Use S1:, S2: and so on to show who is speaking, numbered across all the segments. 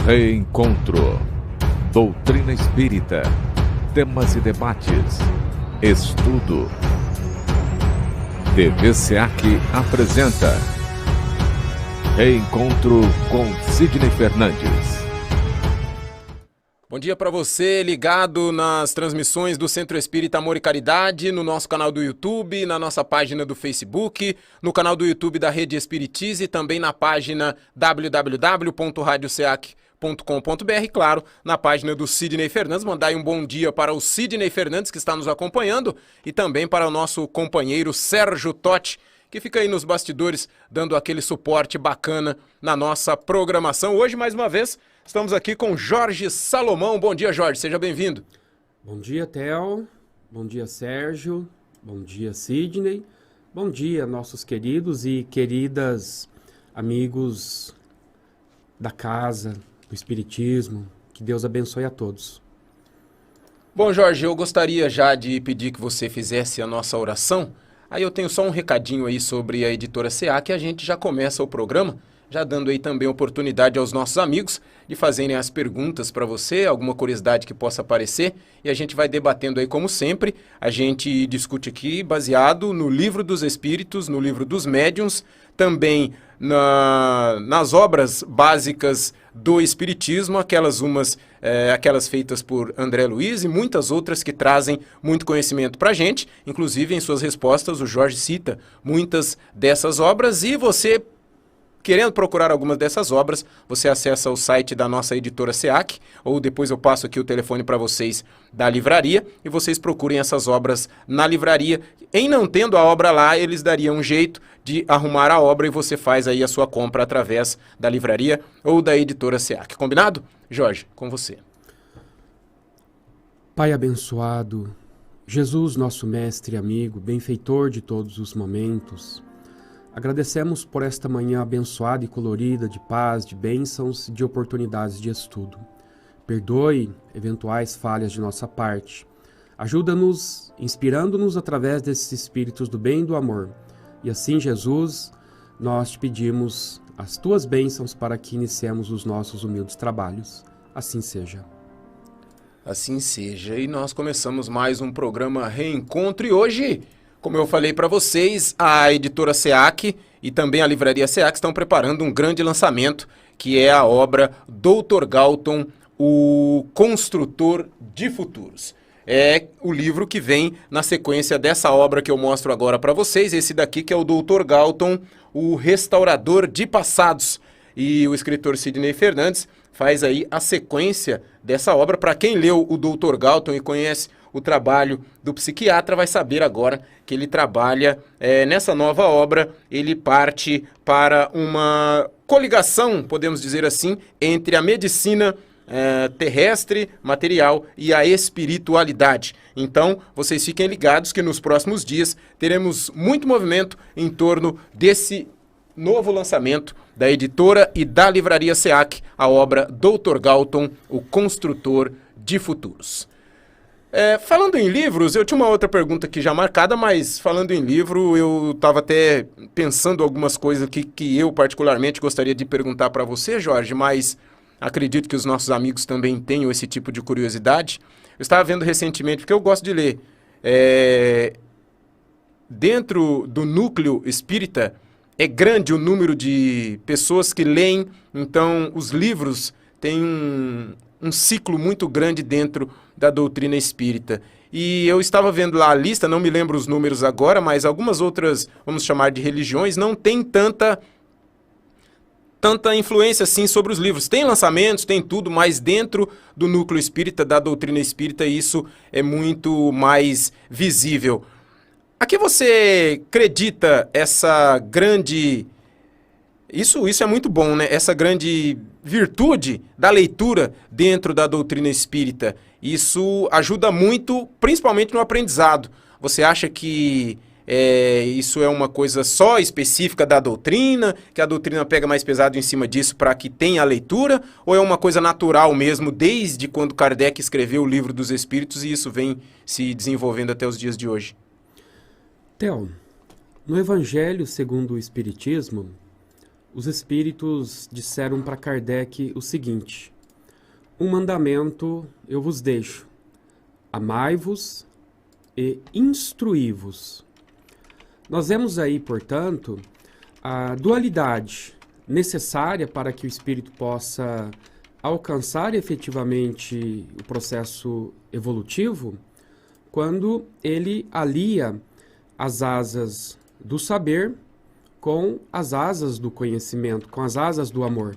S1: Reencontro. Doutrina espírita. Temas e debates. Estudo. TV SEAC apresenta Reencontro com Sidney Fernandes.
S2: Bom dia para você ligado nas transmissões do Centro Espírita Amor e Caridade, no nosso canal do YouTube, na nossa página do Facebook, no canal do YouTube da Rede Espiritize e também na página www.radioseac.com.br, claro, na página do Sidney Fernandes. Mandar aí um bom dia para o Sidney Fernandes, que está nos acompanhando, e também para o nosso companheiro Sérgio Totti, que fica aí nos bastidores dando aquele suporte bacana na nossa programação. Hoje, mais uma vez, estamos aqui com Jorge Salomão. Bom dia, Jorge, seja bem-vindo.
S3: Bom dia, Theo. Bom dia, Sérgio. Bom dia, Sidney. Bom dia, nossos queridos e queridas amigos da casa, do Espiritismo. Que Deus abençoe a todos.
S2: Bom, Jorge, eu gostaria já de pedir que você fizesse a nossa oração. Aí eu tenho só um recadinho aí sobre a Editora SEAC, que a gente já começa o programa, já dando aí também oportunidade aos nossos amigos de fazerem as perguntas para você, alguma curiosidade que possa aparecer, e a gente vai debatendo aí como sempre. A gente discute aqui baseado no Livro dos Espíritos, no Livro dos Médiuns, também nas obras básicas do Espiritismo, aquelas feitas por André Luiz e muitas outras que trazem muito conhecimento para a gente. Inclusive, em suas respostas, o Jorge cita muitas dessas obras, e você, querendo procurar algumas dessas obras, você acessa o site da nossa Editora SEAC, ou depois eu passo aqui o telefone para vocês da livraria, e vocês procurem essas obras na livraria. Em não tendo a obra lá, eles dariam um jeito de arrumar a obra e você faz aí a sua compra através da livraria ou da Editora SEAC. Combinado? Jorge, com você.
S3: Pai abençoado, Jesus, nosso mestre e amigo, benfeitor de todos os momentos, agradecemos por esta manhã abençoada e colorida de paz, de bênçãos e de oportunidades de estudo. Perdoe eventuais falhas de nossa parte. Ajuda-nos, inspirando-nos através desses espíritos do bem e do amor. E assim, Jesus, nós te pedimos as tuas bênçãos para que iniciemos os nossos humildes trabalhos. Assim seja.
S2: Assim seja. E nós começamos mais um programa Reencontro. E hoje, como eu falei para vocês, a Editora SEAC e também a Livraria SEAC estão preparando um grande lançamento, que é a obra Dr. Galton, o Construtor de Futuros. É o livro que vem na sequência dessa obra que eu mostro agora para vocês. Esse daqui que é o Dr. Galton, o Restaurador de Passados. E o escritor Sidney Fernandes faz aí a sequência dessa obra. Para quem leu o Dr. Galton e conhece o trabalho do psiquiatra, vai saber agora que ele trabalha nessa nova obra. Ele parte para uma coligação, podemos dizer assim, entre a medicina terrestre, material e a espiritualidade. Então, vocês fiquem ligados que nos próximos dias teremos muito movimento em torno desse novo lançamento da editora e da livraria SEAC, a obra Dr. Galton, o Construtor de Futuros. Falando em livros, eu tinha uma outra pergunta aqui já marcada, mas falando em livro, eu estava até pensando algumas coisas que eu particularmente gostaria de perguntar para você, Jorge, mas acredito que os nossos amigos também tenham esse tipo de curiosidade. Eu estava vendo recentemente, porque eu gosto de ler, dentro do núcleo espírita, é grande o número de pessoas que leem, então os livros têm um ciclo muito grande dentro da doutrina espírita. E eu estava vendo lá a lista, não me lembro os números agora, mas algumas outras, vamos chamar de religiões, não tem tanta influência assim sobre os livros. Tem lançamentos, tem tudo, mas dentro do núcleo espírita, da doutrina espírita, isso é muito mais visível. A que você acredita essa grande... Isso é muito bom, né? Essa grande virtude da leitura dentro da doutrina espírita. Isso ajuda muito, principalmente no aprendizado. Você acha que isso é uma coisa só específica da doutrina, que a doutrina pega mais pesado em cima disso para que tenha a leitura, ou é uma coisa natural mesmo, desde quando Kardec escreveu o Livro dos Espíritos, e isso vem se desenvolvendo até os dias de hoje?
S3: Theo, no Evangelho segundo o Espiritismo, os Espíritos disseram para Kardec o seguinte: um mandamento eu vos deixo: amai-vos e instruí-vos. Nós vemos aí, portanto, a dualidade necessária para que o espírito possa alcançar efetivamente o processo evolutivo, quando ele alia as asas do saber com as asas do conhecimento, com as asas do amor.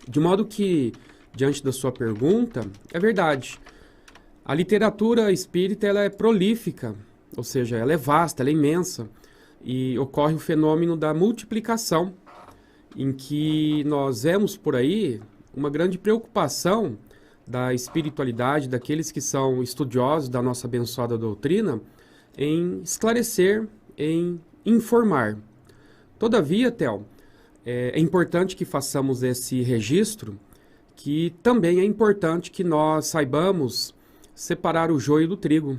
S3: De modo que, diante da sua pergunta, é verdade. A literatura espírita ela é prolífica, ou seja, ela é vasta, ela é imensa, e ocorre o fenômeno da multiplicação, em que nós vemos por aí uma grande preocupação da espiritualidade, daqueles que são estudiosos da nossa abençoada doutrina, em esclarecer, em informar. Todavia, Theo, é importante que façamos esse registro, que também é importante que nós saibamos separar o joio do trigo.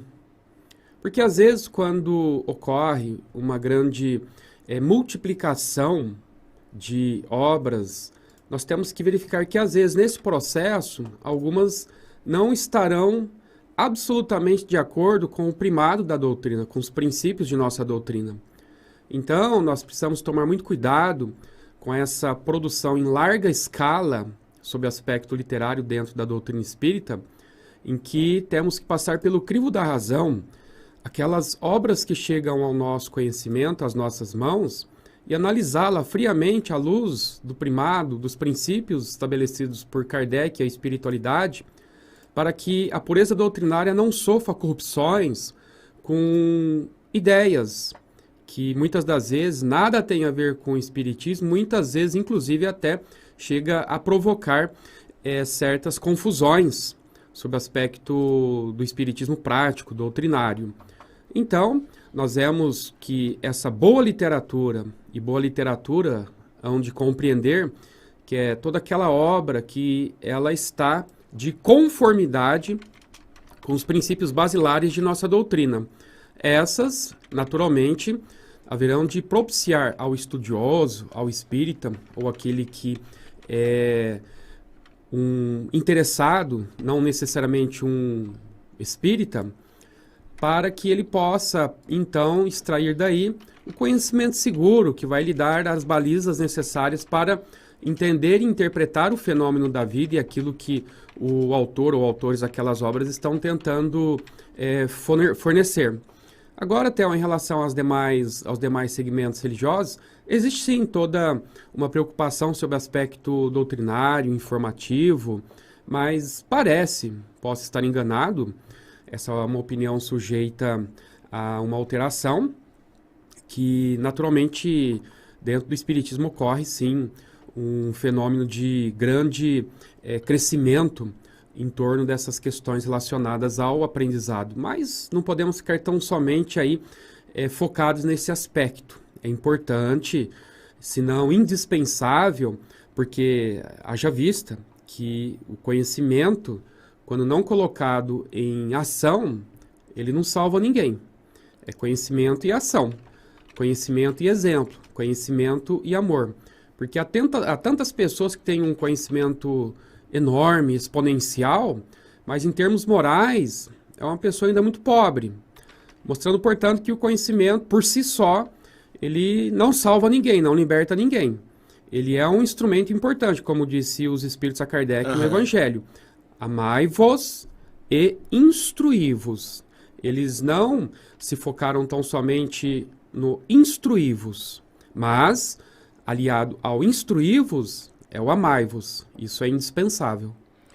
S3: Porque às vezes quando ocorre uma grande multiplicação de obras, nós temos que verificar que às vezes nesse processo algumas não estarão absolutamente de acordo com o primado da doutrina, com os princípios de nossa doutrina. Então nós precisamos tomar muito cuidado com essa produção em larga escala sob aspecto literário dentro da doutrina espírita, em que temos que passar pelo crivo da razão aquelas obras que chegam ao nosso conhecimento, às nossas mãos, e analisá-la friamente à luz do primado, dos princípios estabelecidos por Kardec e a espiritualidade, para que a pureza doutrinária não sofra corrupções com ideias que muitas das vezes nada tem a ver com o espiritismo, muitas vezes inclusive até chega a provocar certas confusões sob o aspecto do espiritismo prático, doutrinário. Então, nós vemos que essa boa literatura, e boa literatura hão de compreender que é toda aquela obra que ela está de conformidade com os princípios basilares de nossa doutrina. Essas, naturalmente, haverão de propiciar ao estudioso, ao espírita, ou aquele que é um interessado, não necessariamente um espírita, para que ele possa, então, extrair daí o conhecimento seguro que vai lhe dar as balizas necessárias para entender e interpretar o fenômeno da vida e aquilo que o autor ou autores daquelas obras estão tentando fornecer. Agora, Theo, em relação aos demais segmentos religiosos, existe sim toda uma preocupação sobre o aspecto doutrinário, informativo, mas posso estar enganado, essa é uma opinião sujeita a uma alteração, que naturalmente dentro do espiritismo ocorre sim um fenômeno de grande crescimento em torno dessas questões relacionadas ao aprendizado. Mas não podemos ficar tão somente aí focados nesse aspecto. É importante, se não indispensável, porque haja vista que o conhecimento, quando não colocado em ação, ele não salva ninguém. É conhecimento e ação, conhecimento e exemplo, conhecimento e amor. Porque há tantas pessoas que têm um conhecimento enorme, exponencial, mas em termos morais é uma pessoa ainda muito pobre, mostrando, portanto, que o conhecimento por si só ele não salva ninguém, não liberta ninguém. Ele é um instrumento importante, como disse os Espíritos a Kardec no Evangelho. Amai-vos e instruí-vos. Eles não se focaram tão somente no instruí-vos, mas, aliado ao instruí-vos, é o amai-vos. Isso é indispensável.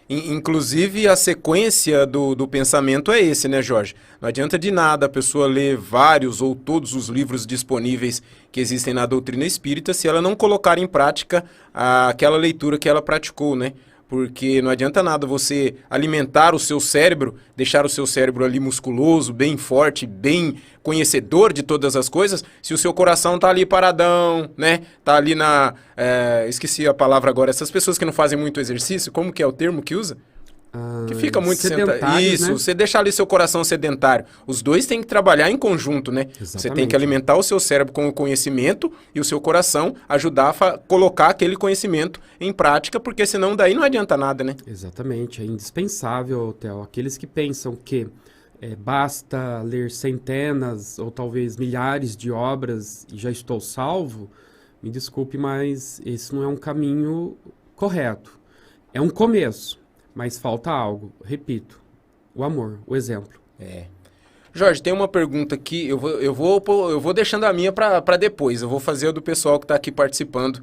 S2: Inclusive, a sequência do pensamento é esse, né, Jorge? Não adianta de nada a pessoa ler vários ou todos os livros disponíveis que existem na doutrina espírita se ela não colocar em prática aquela leitura que ela praticou, né? Porque não adianta nada você alimentar o seu cérebro, deixar o seu cérebro ali musculoso, bem forte, bem conhecedor de todas as coisas, se o seu coração tá ali paradão, né? Tá ali esqueci a palavra agora, essas pessoas que não fazem muito exercício, como que é o termo que usa? Que fica muito
S3: sedentários,
S2: Isso,
S3: né?
S2: você deixa ali seu coração sedentário. Os dois têm que trabalhar em conjunto, né? Você tem
S3: Exatamente.
S2: que alimentar o seu cérebro com o conhecimento e o seu coração ajudar a colocar aquele conhecimento em prática, porque senão daí não adianta nada, né?
S3: Exatamente, é indispensável, Theo. Aqueles que pensam que basta ler centenas ou talvez milhares de obras e já estou salvo, me desculpe, mas esse não é um caminho correto. É um começo, mas falta algo. Repito, o amor, o exemplo.
S2: Jorge, tem uma pergunta aqui, eu vou deixando a minha para depois, eu vou fazer a do pessoal que está aqui participando.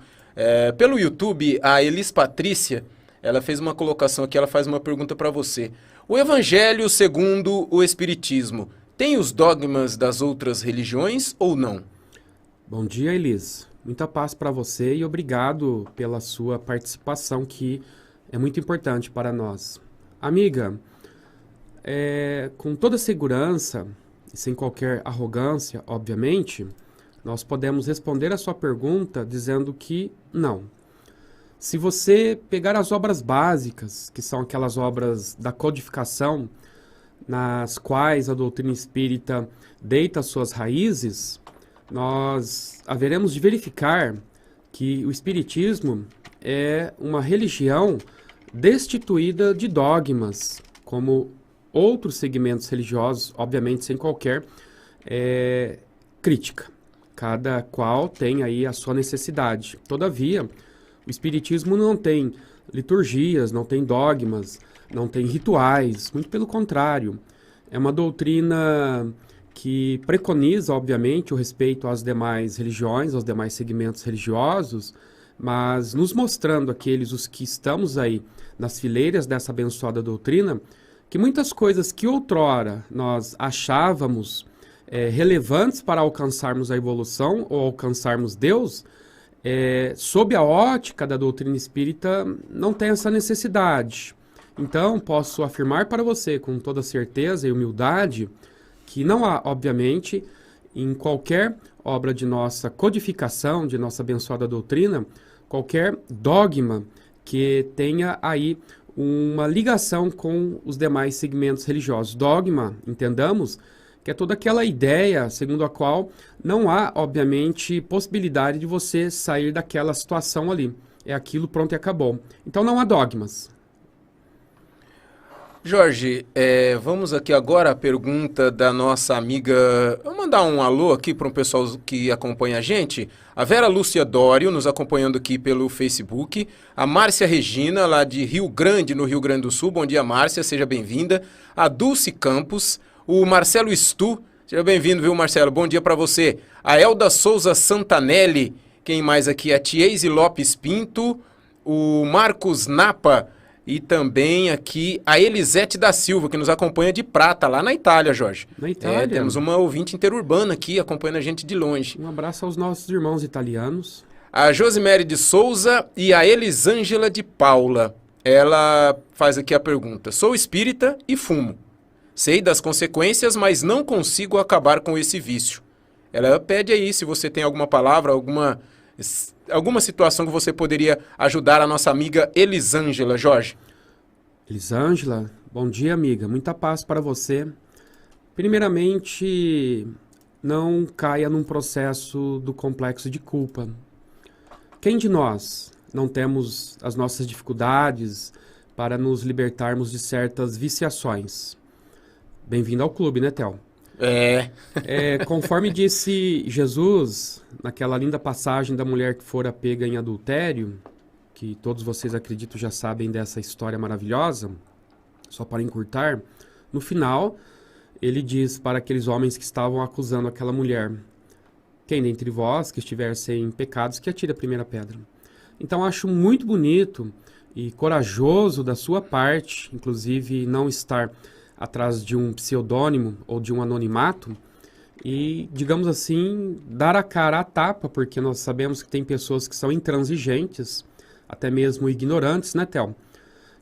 S2: Pelo YouTube, a Elis Patrícia, ela fez uma colocação aqui, ela faz uma pergunta para você. O Evangelho segundo o Espiritismo tem os dogmas das outras religiões ou não?
S3: Bom dia, Elis. Muita paz para você e obrigado pela sua participação, que é muito importante para nós. Amiga, com toda segurança e sem qualquer arrogância, obviamente, nós podemos responder a sua pergunta dizendo que não. Se você pegar as obras básicas, que são aquelas obras da codificação, nas quais a doutrina espírita deita suas raízes, nós haveremos de verificar que o espiritismo é uma religião destituída de dogmas, como outros segmentos religiosos, obviamente sem qualquer crítica. Cada qual tem aí a sua necessidade. Todavia, o espiritismo não tem liturgias, não tem dogmas, não tem rituais, muito pelo contrário. É uma doutrina que preconiza, obviamente, o respeito às demais religiões, aos demais segmentos religiosos, mas nos mostrando os que estamos aí nas fileiras dessa abençoada doutrina, que muitas coisas que outrora nós achávamos relevantes para alcançarmos a evolução ou alcançarmos Deus, sob a ótica da doutrina espírita, não tem essa necessidade. Então, posso afirmar para você com toda certeza e humildade que não há, obviamente, em qualquer obra de nossa codificação, de nossa abençoada doutrina, qualquer dogma que tenha aí uma ligação com os demais segmentos religiosos. Dogma, entendamos, que é toda aquela ideia segundo a qual não há, obviamente, possibilidade de você sair daquela situação ali. É aquilo, pronto e acabou. Então não há dogmas.
S2: Jorge, vamos aqui agora à pergunta da nossa amiga. Vou mandar um alô aqui para um pessoal que acompanha a gente. A Vera Lúcia Dório, nos acompanhando aqui pelo Facebook. A Márcia Regina, lá de Rio Grande, no Rio Grande do Sul. Bom dia, Márcia, seja bem-vinda. A Dulce Campos. O Marcelo Stu, seja bem-vindo, viu, Marcelo? Bom dia para você. A Elda Souza Santanelli. Quem mais aqui? A Tiese Lopes Pinto. O Marcos Napa. E também aqui a Elisete da Silva, que nos acompanha de Prata, lá na Itália, Jorge.
S3: Na Itália.
S2: Temos uma ouvinte interurbana aqui, acompanhando a gente de longe.
S3: Um abraço aos nossos irmãos italianos.
S2: A Josimere de Souza e a Elisângela de Paula. Ela faz aqui a pergunta. Sou espírita e fumo. Sei das consequências, mas não consigo acabar com esse vício. Ela pede aí se você tem alguma palavra, alguma situação que você poderia ajudar a nossa amiga Elisângela, Jorge.
S3: Elisângela, bom dia, amiga. Muita paz para você. Primeiramente, não caia num processo do complexo de culpa. Quem de nós não temos as nossas dificuldades para nos libertarmos de certas viciações? Bem-vindo ao clube, né, Theo? Conforme disse Jesus, naquela linda passagem da mulher que fora pega em adultério, que todos vocês acredito já sabem dessa história maravilhosa, só para encurtar, no final ele diz para aqueles homens que estavam acusando aquela mulher: quem dentre vós que estiver sem pecados que atire a primeira pedra. Então acho muito bonito e corajoso da sua parte, inclusive não estar atrás de um pseudônimo ou de um anonimato e, digamos assim, dar a cara à tapa, porque nós sabemos que tem pessoas que são intransigentes, até mesmo ignorantes, né, Theo?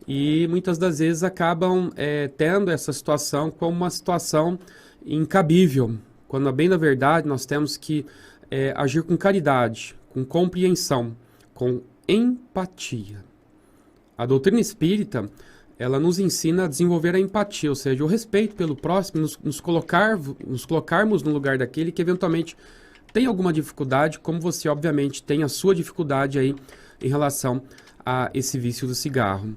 S3: E muitas das vezes acabam tendo essa situação como uma situação incabível, quando, bem na verdade, nós temos que agir com caridade, com compreensão, com empatia. A doutrina espírita ela nos ensina a desenvolver a empatia, ou seja, o respeito pelo próximo, nos colocarmos no lugar daquele que eventualmente tem alguma dificuldade, como você obviamente tem a sua dificuldade aí em relação a esse vício do cigarro.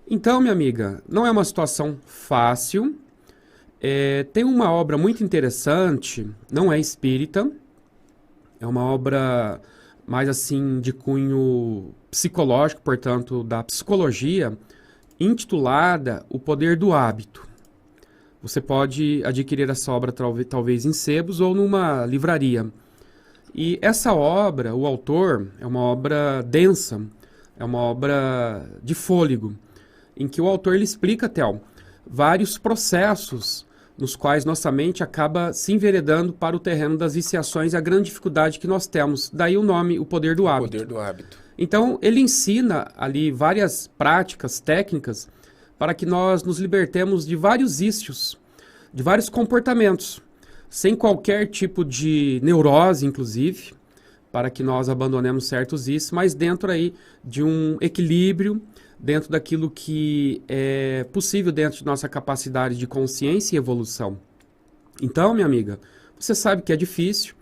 S3: Então, minha amiga, não é uma situação fácil. Tem uma obra muito interessante, não é espírita, é uma obra mais assim de cunho psicológico, portanto, da psicologia, intitulada O Poder do Hábito. Você pode adquirir essa obra talvez em sebos ou numa livraria. E essa obra, o autor, é uma obra densa, é uma obra de fôlego, em que o autor ele explica, Theo, vários processos nos quais nossa mente acaba se enveredando para o terreno das viciações e a grande dificuldade que nós temos. Daí o nome, O Poder do Hábito.
S2: O Poder do Hábito.
S3: Então, ele ensina ali várias práticas, técnicas, para que nós nos libertemos de vários vícios, de vários comportamentos, sem qualquer tipo de neurose, inclusive, para que nós abandonemos certos vícios, mas dentro aí de um equilíbrio, dentro daquilo que é possível dentro de nossa capacidade de consciência e evolução. Então, minha amiga, você sabe que é difícil,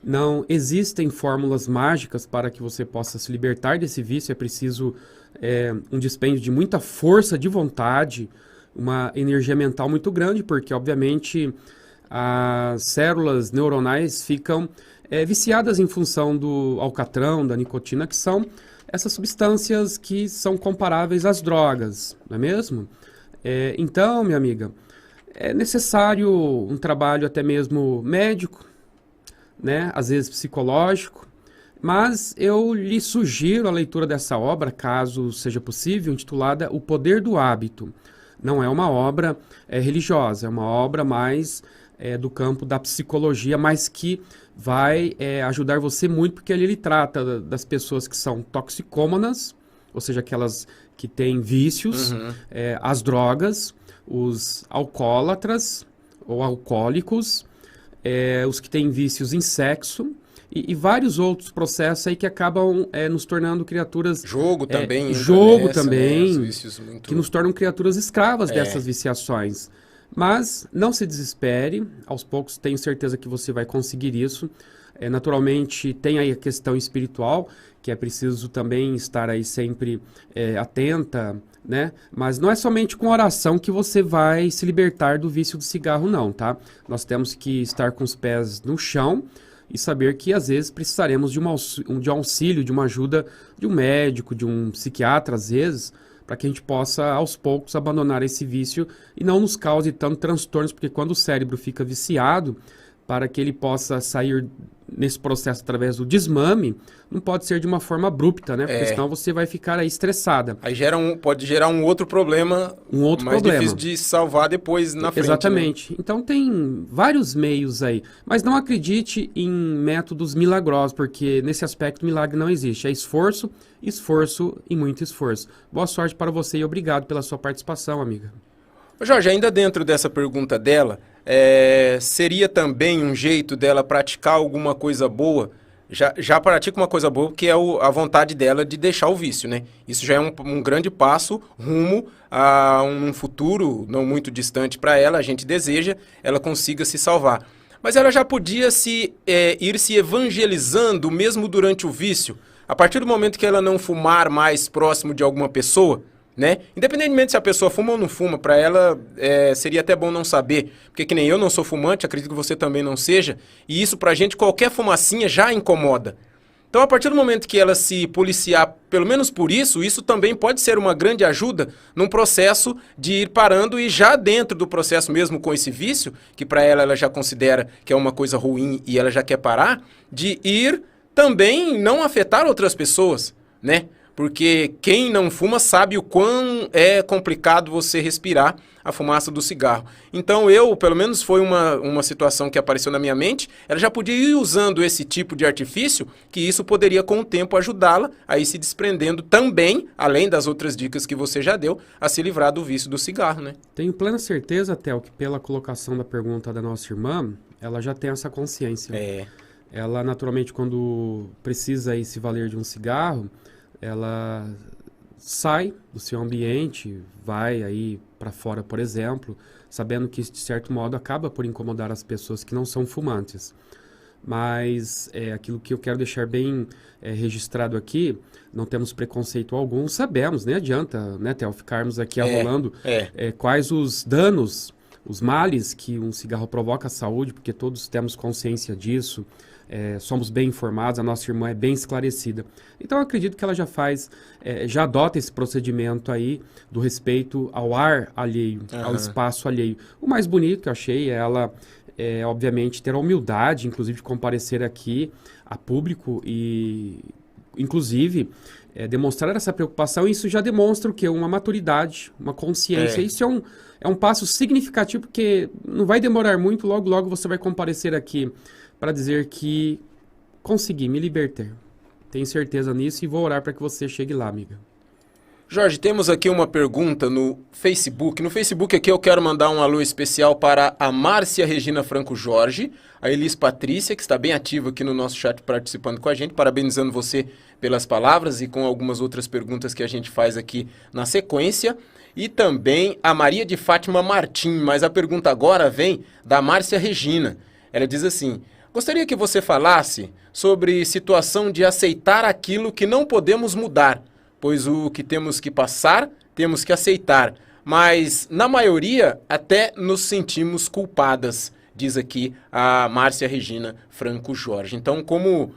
S3: não existem fórmulas mágicas para que você possa se libertar desse vício, é preciso um dispêndio de muita força de vontade, uma energia mental muito grande, porque, obviamente, as células neuronais ficam viciadas em função do alcatrão, da nicotina, que são essas substâncias que são comparáveis às drogas, não é mesmo? Então, minha amiga, é necessário um trabalho até mesmo médico, né? Às vezes psicológico, mas eu lhe sugiro a leitura dessa obra, caso seja possível, intitulada O Poder do Hábito. Não é uma obra religiosa, é uma obra mais do campo da psicologia, mas que vai ajudar você muito, porque ele trata das pessoas que são toxicômanas, ou seja, aquelas que têm vícios, as drogas, os alcoólatras ou alcoólicos, os que têm vícios em sexo e vários outros processos aí que acabam nos tornando criaturas...
S2: Jogo também.
S3: Jogo também,
S2: né? Vícios muito...
S3: que nos tornam criaturas escravas dessas viciações. Mas não se desespere, aos poucos tenho certeza que você vai conseguir isso. Naturalmente tem aí a questão espiritual, que é preciso também estar aí sempre atenta, né? Mas não é somente com oração que você vai se libertar do vício do cigarro, não, tá? Nós temos que estar com os pés no chão e saber que às vezes precisaremos de um auxílio, de uma ajuda de um médico, de um psiquiatra, às vezes, para que a gente possa, aos poucos, abandonar esse vício e não nos cause tanto transtornos, porque quando o cérebro fica viciado, para que ele possa sair nesse processo através do desmame, não pode ser de uma forma abrupta, né? Porque senão você vai ficar aí estressada.
S2: Aí pode gerar um outro problema, mais difícil de salvar depois na frente.
S3: Exatamente.
S2: Né?
S3: Então tem vários meios aí. Mas não acredite em métodos milagrosos, porque nesse aspecto milagre não existe. É esforço, esforço e muito esforço. Boa sorte para você e obrigado pela sua participação, amiga.
S2: Jorge, ainda dentro dessa pergunta dela, seria também um jeito dela praticar alguma coisa boa? Já pratica uma coisa boa, que é a vontade dela de deixar o vício, né? Isso já é um grande passo rumo a um futuro não muito distante para ela. A gente deseja ela consiga se salvar. Mas ela já podia ir se evangelizando mesmo durante o vício, a partir do momento que ela não fumar mais próximo de alguma pessoa, né? Independentemente se a pessoa fuma ou não fuma, para ela seria até bom não saber, porque que nem eu não sou fumante, acredito que você também não seja, e isso pra gente, qualquer fumacinha já incomoda. Então, a partir do momento que ela se policiar, pelo menos por isso também pode ser uma grande ajuda num processo de ir parando e já dentro do processo mesmo com esse vício, que para ela já considera que é uma coisa ruim e ela já quer parar, de ir também não afetar outras pessoas, né? Porque quem não fuma sabe o quão é complicado você respirar a fumaça do cigarro. Então pelo menos foi uma situação que apareceu na minha mente, ela já podia ir usando esse tipo de artifício, que isso poderia com o tempo ajudá-la a ir se desprendendo também, além das outras dicas que você já deu, a se livrar do vício do cigarro, né?
S3: Tenho plena certeza, Theo, que pela colocação da pergunta da nossa irmã, ela já tem essa consciência. Ela, naturalmente, quando precisa ir se valer de um cigarro, ela sai do seu ambiente, vai aí para fora, por exemplo, sabendo que isso, de certo modo, acaba por incomodar as pessoas que não são fumantes. Mas aquilo que eu quero deixar bem registrado aqui, não temos preconceito algum, sabemos, nem adianta, né, Theo, ficarmos aqui arrolando quais os danos, os males que um cigarro provoca à saúde, porque todos temos consciência disso, somos bem informados, a nossa irmã é bem esclarecida. Então eu acredito que ela já faz, já adota esse procedimento aí do respeito ao ar alheio, ao espaço alheio. O mais bonito que eu achei é ela, obviamente, ter a humildade, inclusive, de comparecer aqui a público e, inclusive, demonstrar essa preocupação. Isso já demonstra o quê? Uma maturidade, uma consciência. Isso é um passo significativo, porque não vai demorar muito, logo, logo você vai comparecer aqui para dizer que consegui, me libertar. Tenho certeza nisso e vou orar para que você chegue lá, amiga.
S2: Jorge, temos aqui uma pergunta no Facebook. No Facebook aqui eu quero mandar um alô especial para a Márcia Regina Franco Jorge, a Elis Patrícia, que está bem ativa aqui no nosso chat participando com a gente, parabenizando você pelas palavras e com algumas outras perguntas que a gente faz aqui na sequência. E também a Maria de Fátima Martim, mas a pergunta agora vem da Márcia Regina. Ela diz assim: gostaria que você falasse sobre situação de aceitar aquilo que não podemos mudar, pois o que temos que passar, temos que aceitar. Mas, na maioria, até nos sentimos culpadas, diz aqui a Márcia Regina Franco Jorge. Então, como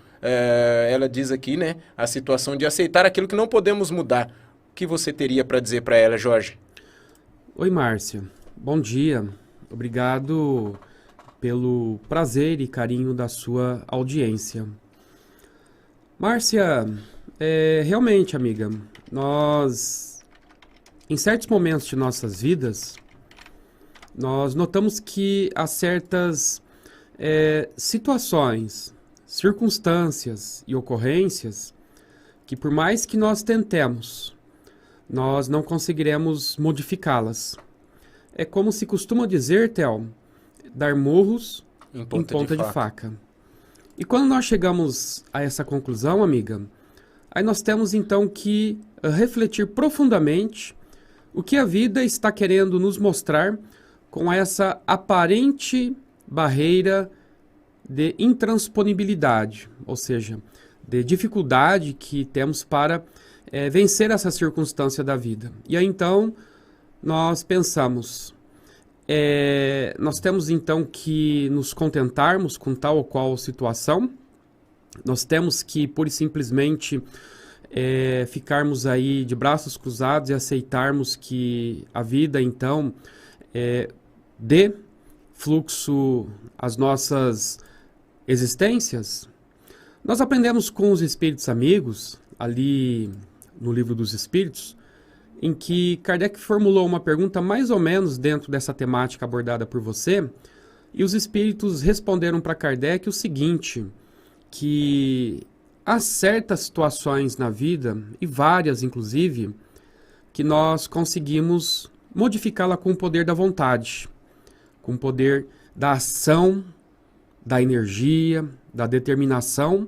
S2: ela diz aqui, né, a situação de aceitar aquilo que não podemos mudar, o que você teria para dizer para ela, Jorge?
S3: Oi, Márcia. Bom dia. Obrigado pelo prazer e carinho da sua audiência. Márcia, realmente, amiga, nós, em certos momentos de nossas vidas, nós notamos que há certas situações, circunstâncias e ocorrências que, por mais que nós tentemos, nós não conseguiremos modificá-las. É como se costuma dizer, Theo, dar murros em ponta de faca. E quando nós chegamos a essa conclusão, amiga, aí nós temos então que refletir profundamente o que a vida está querendo nos mostrar com essa aparente barreira de intransponibilidade, ou seja, de dificuldade que temos para vencer essa circunstância da vida. E aí então nós pensamos, nós temos então que nos contentarmos com tal ou qual situação, nós temos que pura e simplesmente ficarmos aí de braços cruzados e aceitarmos que a vida então dê fluxo às nossas existências. Nós aprendemos com os espíritos amigos, ali no Livro dos Espíritos, em que Kardec formulou uma pergunta mais ou menos dentro dessa temática abordada por você, e os espíritos responderam para Kardec o seguinte, que há certas situações na vida, e várias inclusive, que nós conseguimos modificá-la com o poder da vontade, com o poder da ação, da energia, da determinação,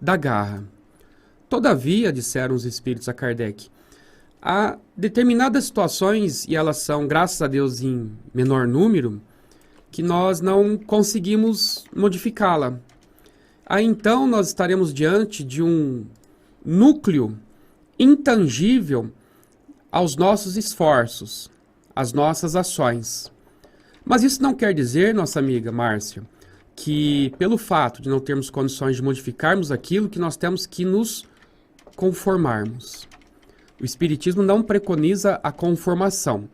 S3: da garra. Todavia, disseram os espíritos a Kardec, há determinadas situações, e elas são, graças a Deus, em menor número, que nós não conseguimos modificá-la. Aí então nós estaremos diante de um núcleo intangível aos nossos esforços, às nossas ações. Mas isso não quer dizer, nossa amiga Márcia, que pelo fato de não termos condições de modificarmos aquilo, que nós temos que nos conformarmos. O Espiritismo não preconiza a conformação,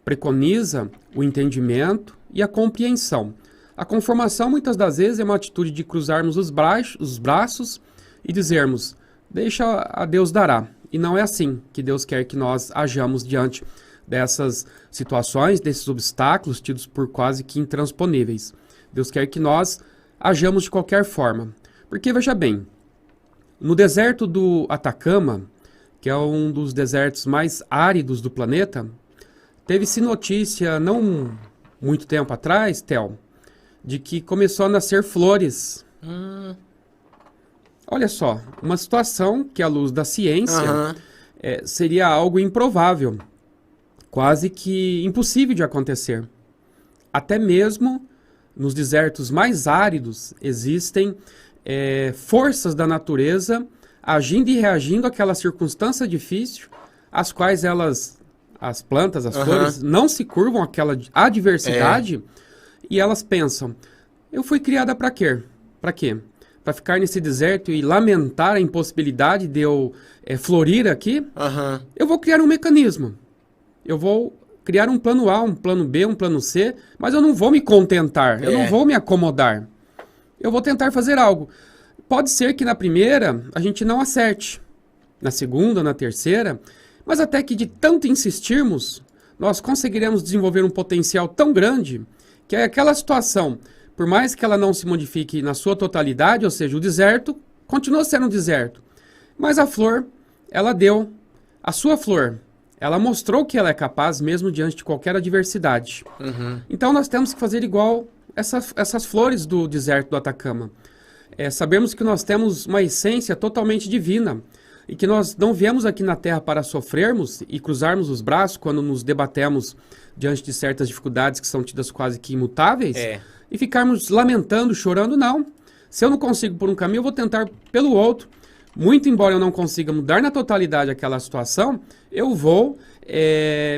S3: preconiza o entendimento e a compreensão. A conformação, muitas das vezes, é uma atitude de cruzarmos os braços e dizermos, deixa a Deus dará. E não é assim que Deus quer que nós hajamos diante dessas situações, desses obstáculos tidos por quase que intransponíveis. Deus quer que nós hajamos de qualquer forma. Porque, veja bem, no deserto do Atacama, que é um dos desertos mais áridos do planeta, teve-se notícia, não muito tempo atrás, Theo, de que começou a nascer flores. Olha só, uma situação que, à luz da ciência, seria algo improvável, quase que impossível de acontecer. Até mesmo nos desertos mais áridos existem forças da natureza agindo e reagindo àquela circunstância difícil, as quais as plantas, as flores, não se curvam àquela adversidade e elas pensam, eu fui criada para quê? Para quê? Para ficar nesse deserto e lamentar a impossibilidade de eu florir aqui? Eu vou criar um mecanismo. Eu vou criar um plano A, um plano B, um plano C, mas eu não vou me contentar, eu não vou me acomodar. Eu vou tentar fazer algo. Pode ser que na primeira a gente não acerte, na segunda, na terceira, mas até que de tanto insistirmos, nós conseguiremos desenvolver um potencial tão grande que aquela situação, por mais que ela não se modifique na sua totalidade, ou seja, o deserto continua sendo um deserto, mas a flor, ela deu a sua flor. Ela mostrou que ela é capaz mesmo diante de qualquer adversidade. Então nós temos que fazer igual essas flores do deserto do Atacama. Sabemos que nós temos uma essência totalmente divina e que nós não viemos aqui na Terra para sofrermos e cruzarmos os braços quando nos debatemos diante de certas dificuldades que são tidas quase que imutáveis e ficarmos lamentando, chorando, não. Se eu não consigo por um caminho, eu vou tentar pelo outro. Muito embora eu não consiga mudar na totalidade aquela situação, eu vou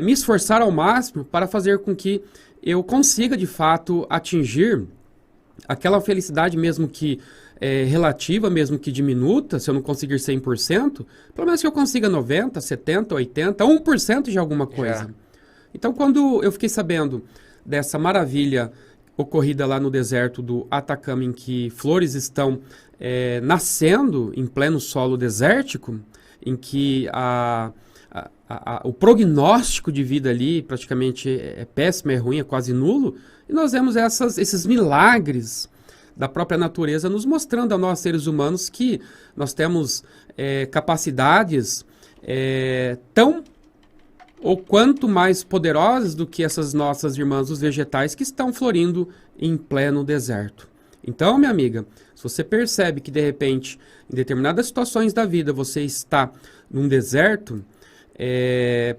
S3: me esforçar ao máximo para fazer com que eu consiga, de fato, atingir aquela felicidade, mesmo que relativa, mesmo que diminuta, se eu não conseguir 100%, pelo menos que eu consiga 90%, 70%, 80%, 1% de alguma coisa. Então, quando eu fiquei sabendo dessa maravilha ocorrida lá no deserto do Atacama, em que flores estão nascendo em pleno solo desértico, em que o prognóstico de vida ali praticamente é péssimo, é ruim, é quase nulo, e nós vemos esses milagres da própria natureza nos mostrando a nós, seres humanos, que nós temos capacidades tão ou quanto mais poderosas do que essas nossas irmãs os vegetais que estão florindo em pleno deserto. Então, minha amiga, se você percebe que de repente, em determinadas situações da vida, você está num deserto,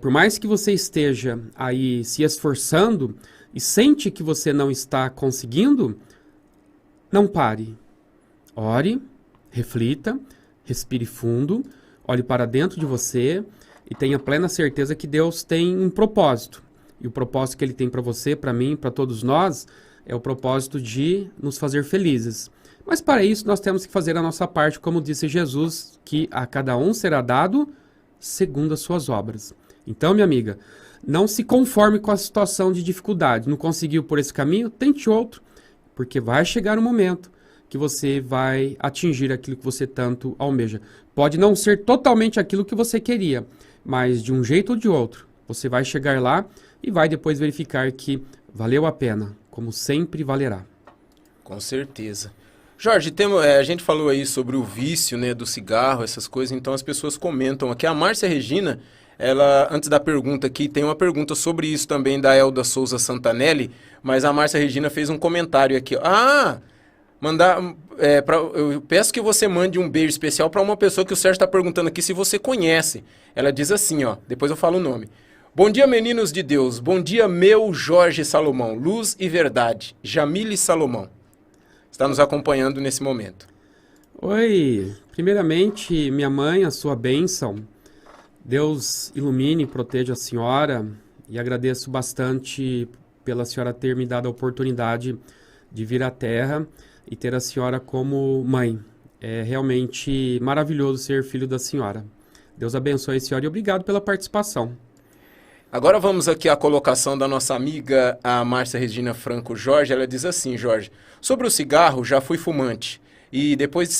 S3: por mais que você esteja aí se esforçando e sente que você não está conseguindo, não pare. Ore, reflita, respire fundo, olhe para dentro de você e tenha plena certeza que Deus tem um propósito. E o propósito que Ele tem para você, para mim, para todos nós, é o propósito de nos fazer felizes. Mas para isso nós temos que fazer a nossa parte, como disse Jesus, que a cada um será dado segundo as suas obras. Então, minha amiga, não se conforme com a situação de dificuldade. Não conseguiu por esse caminho? Tente outro, porque vai chegar um momento que você vai atingir aquilo que você tanto almeja. Pode não ser totalmente aquilo que você queria, mas de um jeito ou de outro, você vai chegar lá e vai depois verificar que valeu a pena, como sempre valerá.
S2: Com certeza. Jorge, a gente falou aí sobre o vício, né, do cigarro, essas coisas, então as pessoas comentam aqui. A Márcia Regina, ela, antes da pergunta aqui, tem uma pergunta sobre isso também da Elda Souza Santanelli, mas a Márcia Regina fez um comentário aqui. Eu peço que você mande um beijo especial para uma pessoa que o Sérgio está perguntando aqui se você conhece. Ela diz assim, ó, depois eu falo o nome. Bom dia, meninos de Deus. Bom dia, meu Jorge Salomão. Luz e verdade. Jamile Salomão. Está nos acompanhando nesse momento.
S3: Oi. Primeiramente, minha mãe, a sua bênção. Deus ilumine e proteja a senhora. E agradeço bastante pela senhora ter me dado a oportunidade de vir à Terra e ter a senhora como mãe. É realmente maravilhoso ser filho da senhora. Deus abençoe a senhora e obrigado pela participação.
S2: Agora vamos aqui à colocação da nossa amiga, a Márcia Regina Franco Jorge. Ela diz assim, Jorge, sobre o cigarro, já fui fumante. E depois de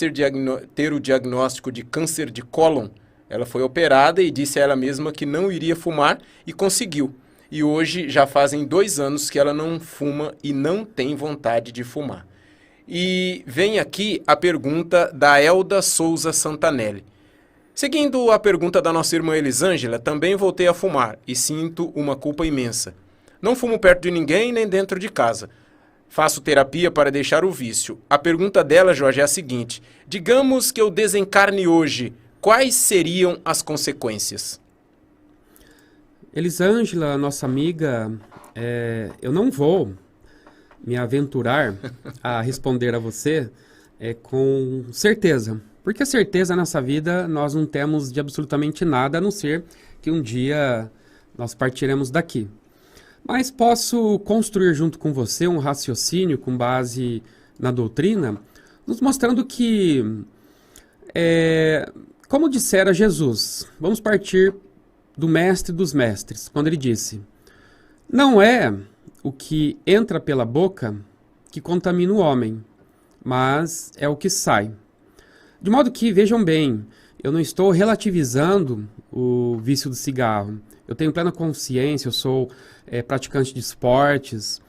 S2: ter o diagnóstico de câncer de cólon, ela foi operada e disse a ela mesma que não iria fumar e conseguiu. E hoje já fazem 2 anos que ela não fuma e não tem vontade de fumar. E vem aqui a pergunta da Elda Souza Santanelli. Seguindo a pergunta da nossa irmã Elisângela, também voltei a fumar e sinto uma culpa imensa. Não fumo perto de ninguém nem dentro de casa. Faço terapia para deixar o vício. A pergunta dela, Jorge, é a seguinte. Digamos que eu desencarne hoje. quais seriam as consequências?
S3: Elisângela, nossa amiga, eu não vou me aventurar a responder a você com certeza. Porque a certeza nessa vida nós não temos de absolutamente nada, a não ser que um dia nós partiremos daqui. Mas posso construir junto com você um raciocínio com base na doutrina, nos mostrando que, como dissera Jesus, vamos partir do mestre dos mestres, quando ele disse: não é o que entra pela boca que contamina o homem, mas é o que sai. De modo que, vejam bem, eu não estou relativizando o vício do cigarro. Eu tenho plena consciência, eu sou praticante de esportes,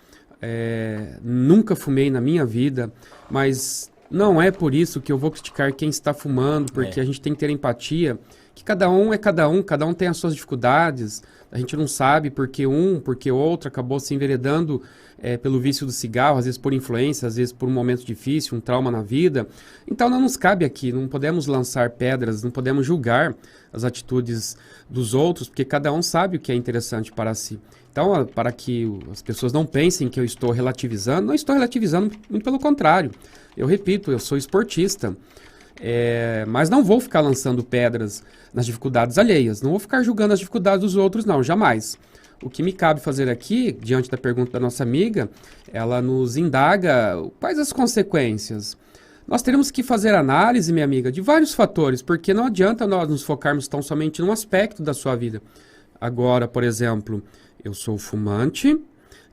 S3: nunca fumei na minha vida, mas não é por isso que eu vou criticar quem está fumando, porque a gente tem que ter empatia, que cada um é cada um tem as suas dificuldades, a gente não sabe porque outro acabou se enveredando pelo vício do cigarro, às vezes por influência, às vezes por um momento difícil, um trauma na vida. Então não nos cabe aqui, não podemos lançar pedras, não podemos julgar as atitudes dos outros, porque cada um sabe o que é interessante para si. Então, para que as pessoas não pensem que eu estou relativizando, não estou relativizando, muito pelo contrário. Eu repito, eu sou esportista, mas não vou ficar lançando pedras nas dificuldades alheias, não vou ficar julgando as dificuldades dos outros, não, jamais. O que me cabe fazer aqui, diante da pergunta da nossa amiga, ela nos indaga quais as consequências. Nós teremos que fazer análise, minha amiga, de vários fatores, porque não adianta nós nos focarmos tão somente num aspecto da sua vida. Agora, por exemplo, eu sou fumante,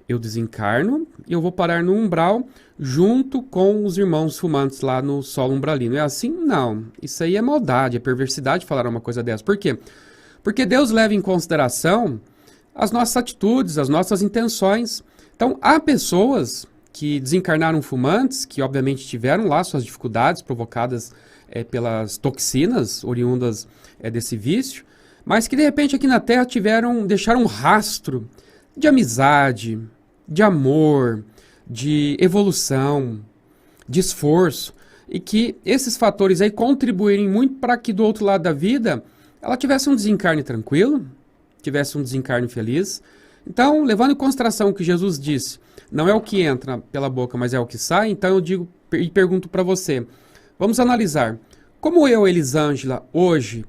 S3: eu desencarno e eu vou parar no umbral junto com os irmãos fumantes lá no solo umbralino. É assim? Não. Isso aí é maldade, é perversidade falar uma coisa dessa. Por quê? Porque Deus leva em consideração as nossas atitudes, as nossas intenções. Então, há pessoas que desencarnaram fumantes, que obviamente tiveram lá suas dificuldades provocadas pelas toxinas oriundas desse vício, mas que de repente aqui na Terra deixaram um rastro de amizade, de amor, de evolução, de esforço, e que esses fatores aí contribuírem muito para que do outro lado da vida ela tivesse um desencarne tranquilo, tivesse um desencarne feliz. Então, levando em consideração o que Jesus disse, não é o que entra pela boca, mas é o que sai, então eu digo e pergunto para você, vamos analisar, como eu, Elisângela, hoje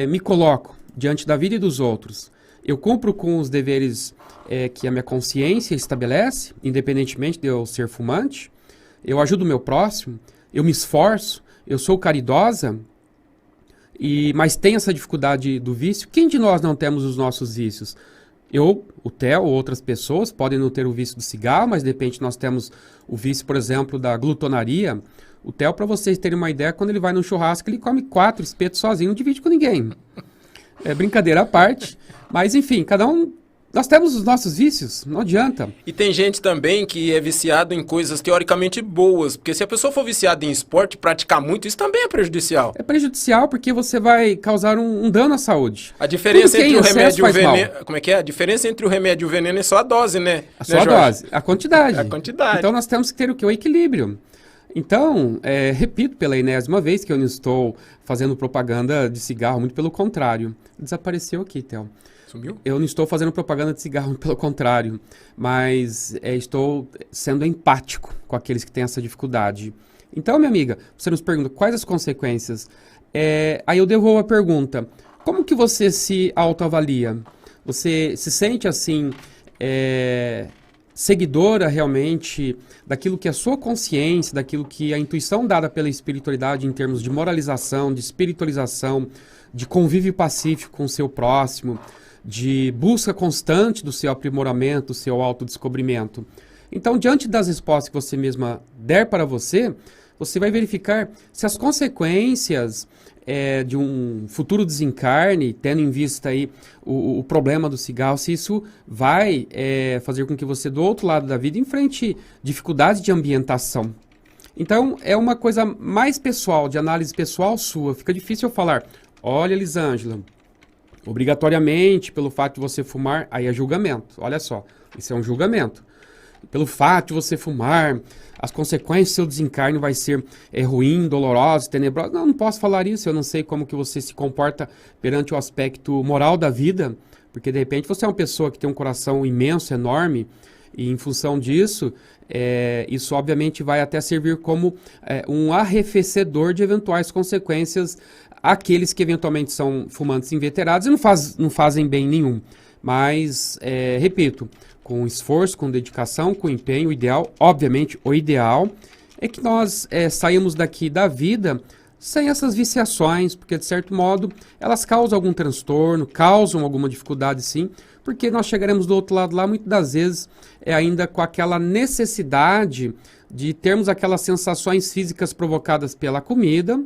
S3: me coloco diante da vida e dos outros? Eu cumpro com os deveres que a minha consciência estabelece, independentemente de eu ser fumante? Eu ajudo o meu próximo? Eu me esforço? Eu sou caridosa? Mas tem essa dificuldade do vício? Quem de nós não temos os nossos vícios? Eu, o Theo, ou outras pessoas podem não ter o vício do cigarro, mas de repente nós temos o vício, por exemplo, da glutonaria. O Theo, para vocês terem uma ideia, quando ele vai no churrasco, ele come 4 espetos sozinho, não divide com ninguém. É brincadeira à parte, mas enfim, cada um... Nós temos os nossos vícios, não adianta.
S2: E tem gente também que é viciado em coisas teoricamente boas, porque se a pessoa for viciada em esporte, praticar muito, isso também é prejudicial.
S3: É prejudicial porque você vai causar um dano à saúde.
S2: A diferença entre o remédio e o veneno... Como é que é? A diferença entre o remédio e o veneno é só a dose, né?
S3: Só a dose, a quantidade.
S2: A quantidade.
S3: Então nós temos que ter o quê? O equilíbrio. Então, repito pela enésima vez que eu não estou fazendo propaganda de cigarro, muito pelo contrário. Desapareceu aqui, Theo.
S2: Sumiu?
S3: Eu não estou fazendo propaganda de cigarro, pelo contrário, mas estou sendo empático com aqueles que têm essa dificuldade. Então, minha amiga, você nos pergunta quais as consequências. Aí eu devolvo a pergunta, como que você se autoavalia? Você se sente assim, seguidora realmente daquilo que é a sua consciência, daquilo que é a intuição dada pela espiritualidade em termos de moralização, de espiritualização, de convívio pacífico com o seu próximo, de busca constante do seu aprimoramento, do seu autodescobrimento. Então, diante das respostas que você mesma der para você, você vai verificar se as consequências de um futuro desencarne, tendo em vista aí o problema do cigarro, se isso vai fazer com que você, do outro lado da vida, enfrente dificuldades de ambientação. Então, é uma coisa mais pessoal, de análise pessoal sua. Fica difícil eu falar, olha, Elisângela, obrigatoriamente, pelo fato de você fumar, aí é julgamento. Olha só, isso é um julgamento. pelo fato de você fumar, as consequências do seu desencarne vai ser ruim, dolorosa, tenebrosa. Não posso falar isso, eu não sei como que você se comporta perante o aspecto moral da vida, porque de repente você é uma pessoa que tem um coração imenso, enorme, e em função disso, isso obviamente vai até servir como um arrefecedor de eventuais consequências àqueles que eventualmente são fumantes inveterados e não fazem bem nenhum. Mas, repito, com esforço, com dedicação, com empenho, o ideal é que nós saímos daqui da vida sem essas viciações, porque de certo modo elas causam algum transtorno, causam alguma dificuldade sim, porque nós chegaremos do outro lado lá muitas das vezes ainda com aquela necessidade de termos aquelas sensações físicas provocadas pela comida,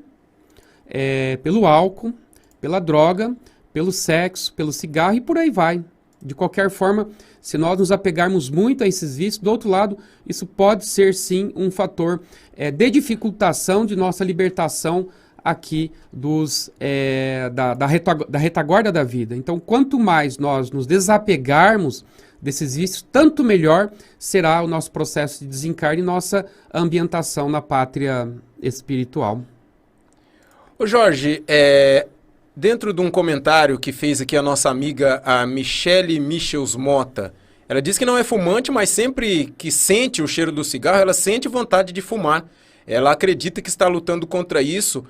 S3: pelo álcool, pela droga, pelo sexo, pelo cigarro e por aí vai. De qualquer forma, se nós nos apegarmos muito a esses vícios, do outro lado, isso pode ser sim um fator de dificultação de nossa libertação aqui da retaguarda da vida. Então, quanto mais nós nos desapegarmos desses vícios, tanto melhor será o nosso processo de desencarne e nossa ambientação na pátria espiritual.
S2: Ô Jorge, dentro de um comentário que fez aqui a nossa amiga, a Michele Michels Mota, ela diz que não é fumante, mas sempre que sente o cheiro do cigarro, ela sente vontade de fumar. Ela acredita que está lutando contra isso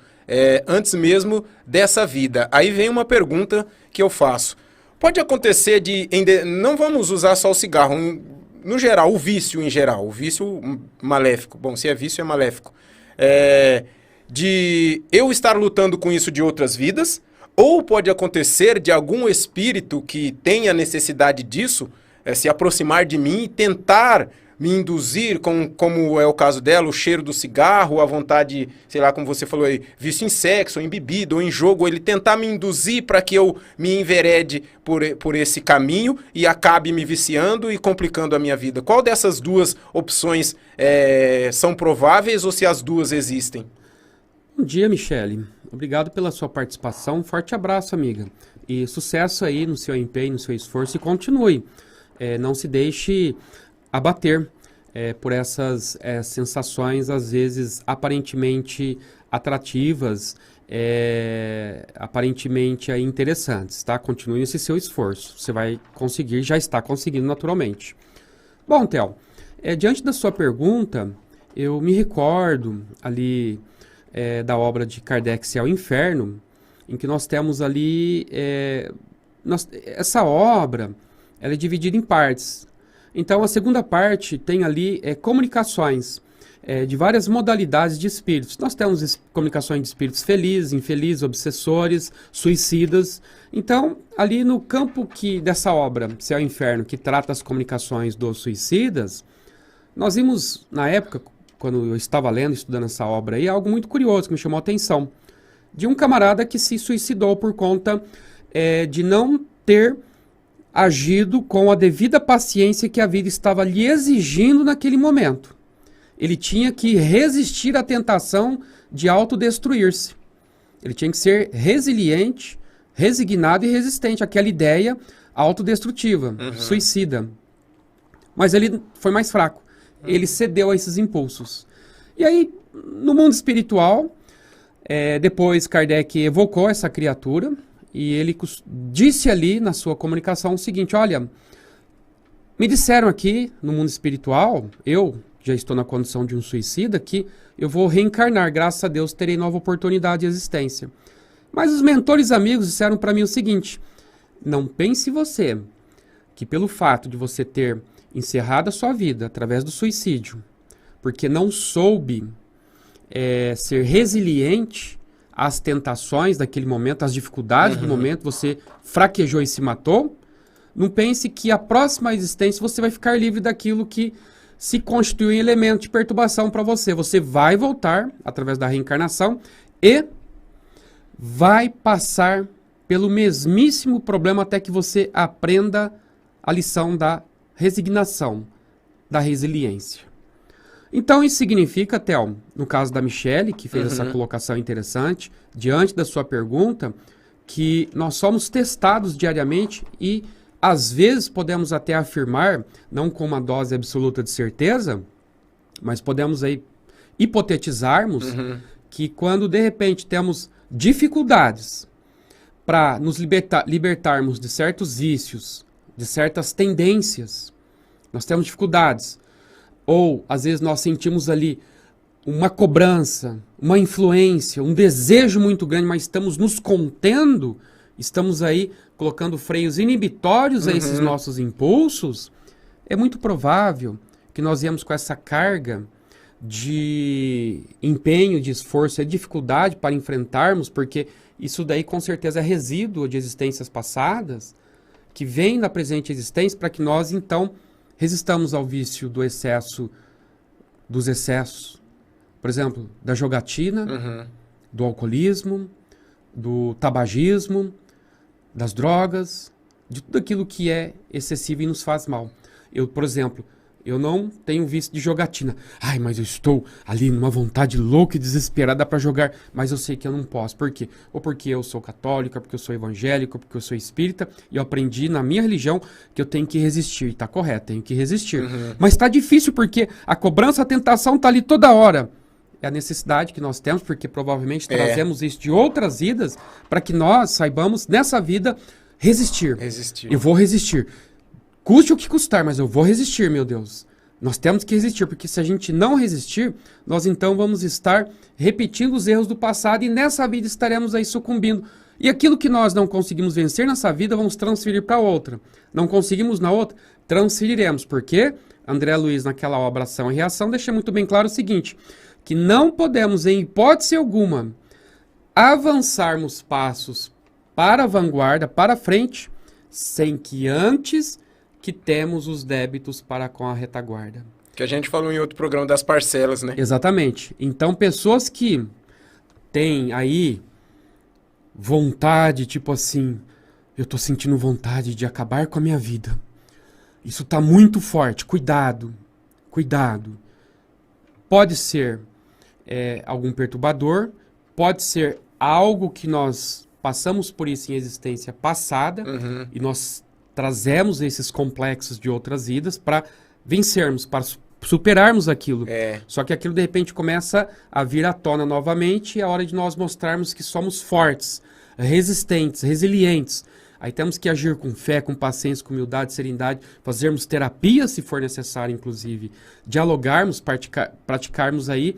S2: antes mesmo dessa vida. Aí vem uma pergunta que eu faço. Pode acontecer não vamos usar só o cigarro, no geral, o vício em geral, o vício maléfico. Bom, se é vício, é maléfico. De eu estar lutando com isso de outras vidas, ou pode acontecer de algum espírito que tenha necessidade disso se aproximar de mim e tentar me induzir, como é o caso dela, o cheiro do cigarro, a vontade, sei lá, como você falou aí, vício em sexo, ou em bebida, ou em jogo, ele tentar me induzir para que eu me enverede por esse caminho e acabe me viciando e complicando a minha vida. Qual dessas duas opções são prováveis ou se as duas existem?
S3: Bom dia, Michele. Obrigado pela sua participação. Um forte abraço, amiga. E sucesso aí no seu empenho, no seu esforço e continue. Não se deixe abater por essas sensações, às vezes, aparentemente atrativas, aparentemente interessantes, tá? Continue nesse seu esforço. Você vai conseguir, já está conseguindo naturalmente. Bom, Theo, diante da sua pergunta, eu me recordo ali da obra de Kardec, Céu e Inferno, em que nós temos ali, essa obra, ela é dividida em partes. Então, a segunda parte tem ali comunicações de várias modalidades de espíritos. Nós temos comunicações de espíritos felizes, infelizes, obsessores, suicidas. Então, ali no campo dessa obra, Céu e Inferno, que trata as comunicações dos suicidas, nós vimos, na época, quando eu estava lendo, estudando essa obra aí, algo muito curioso que me chamou a atenção. De um camarada que se suicidou por conta de não ter agido com a devida paciência que a vida estava lhe exigindo naquele momento. Ele tinha que resistir à tentação de autodestruir-se. Ele tinha que ser resiliente, resignado e resistente àquela ideia autodestrutiva, suicida. Mas ele foi mais fraco. Ele cedeu a esses impulsos. E aí, no mundo espiritual, depois Kardec evocou essa criatura e ele disse ali na sua comunicação o seguinte: olha, me disseram aqui no mundo espiritual, eu já estou na condição de um suicida, que eu vou reencarnar, graças a Deus terei nova oportunidade de existência. Mas os mentores amigos disseram para mim o seguinte: não pense você que pelo fato de você ter encerrado a sua vida através do suicídio, porque não soube ser resiliente às tentações daquele momento, às dificuldades do momento, você fraquejou e se matou, não pense que a próxima existência você vai ficar livre daquilo que se constitui um elemento de perturbação para você. Você vai voltar através da reencarnação e vai passar pelo mesmíssimo problema até que você aprenda a lição da resignação, da resiliência. Então isso significa, Theo, no caso da Michele, que fez essa colocação interessante, diante da sua pergunta, que nós somos testados diariamente e às vezes podemos até afirmar, não com uma dose absoluta de certeza, mas podemos aí hipotetizarmos que quando de repente temos dificuldades para nos libertarmos de certos vícios, de certas tendências, nós temos dificuldades, ou às vezes nós sentimos ali uma cobrança, uma influência, um desejo muito grande, mas estamos nos contendo, estamos aí colocando freios inibitórios a esses nossos impulsos, é muito provável que nós viemos com essa carga de empenho, de esforço e dificuldade para enfrentarmos, porque isso daí com certeza é resíduo de existências passadas, que vem da presente existência para que nós então resistamos ao vício do excesso, dos excessos, por exemplo, da jogatina, do alcoolismo, do tabagismo, das drogas, de tudo aquilo que é excessivo e nos faz mal. Eu, por exemplo, eu não tenho vício de jogatina. Ai, mas eu estou ali numa vontade louca e desesperada para jogar, mas eu sei que eu não posso. Por quê? Ou porque eu sou católico, ou porque eu sou evangélico, ou porque eu sou espírita, e eu aprendi na minha religião que eu tenho que resistir. E tá correto, tenho que resistir. Mas tá difícil porque a cobrança, a tentação tá ali toda hora. É a necessidade que nós temos, porque provavelmente trazemos isso de outras vidas, para que nós saibamos, nessa vida, resistir. Eu vou resistir. Custe o que custar, mas eu vou resistir, meu Deus. Nós temos que resistir, porque se a gente não resistir, nós então vamos estar repetindo os erros do passado e nessa vida estaremos aí sucumbindo. E aquilo que nós não conseguimos vencer nessa vida, vamos transferir para outra. Não conseguimos na outra, transferiremos. Por quê? André Luiz, naquela obra Ação e Reação, deixa muito bem claro o seguinte, que não podemos, em hipótese alguma, avançarmos passos para a vanguarda, para a frente, sem que antes quitemos os débitos para com a retaguarda.
S2: Que a gente falou em outro programa das parcelas, né?
S3: Exatamente. Então, pessoas que têm aí vontade, tipo assim, eu tô sentindo vontade de acabar com a minha vida. Isso tá muito forte. Cuidado. Cuidado. Pode ser algum perturbador, pode ser algo que nós passamos por isso em existência passada e nós trazemos esses complexos de outras vidas para vencermos, para superarmos aquilo. Só que aquilo de repente começa a vir à tona novamente e é hora de nós mostrarmos que somos fortes, resistentes, resilientes. Aí temos que agir com fé, com paciência, com humildade, serenidade, fazermos terapia se for necessário, inclusive, dialogarmos, praticarmos aí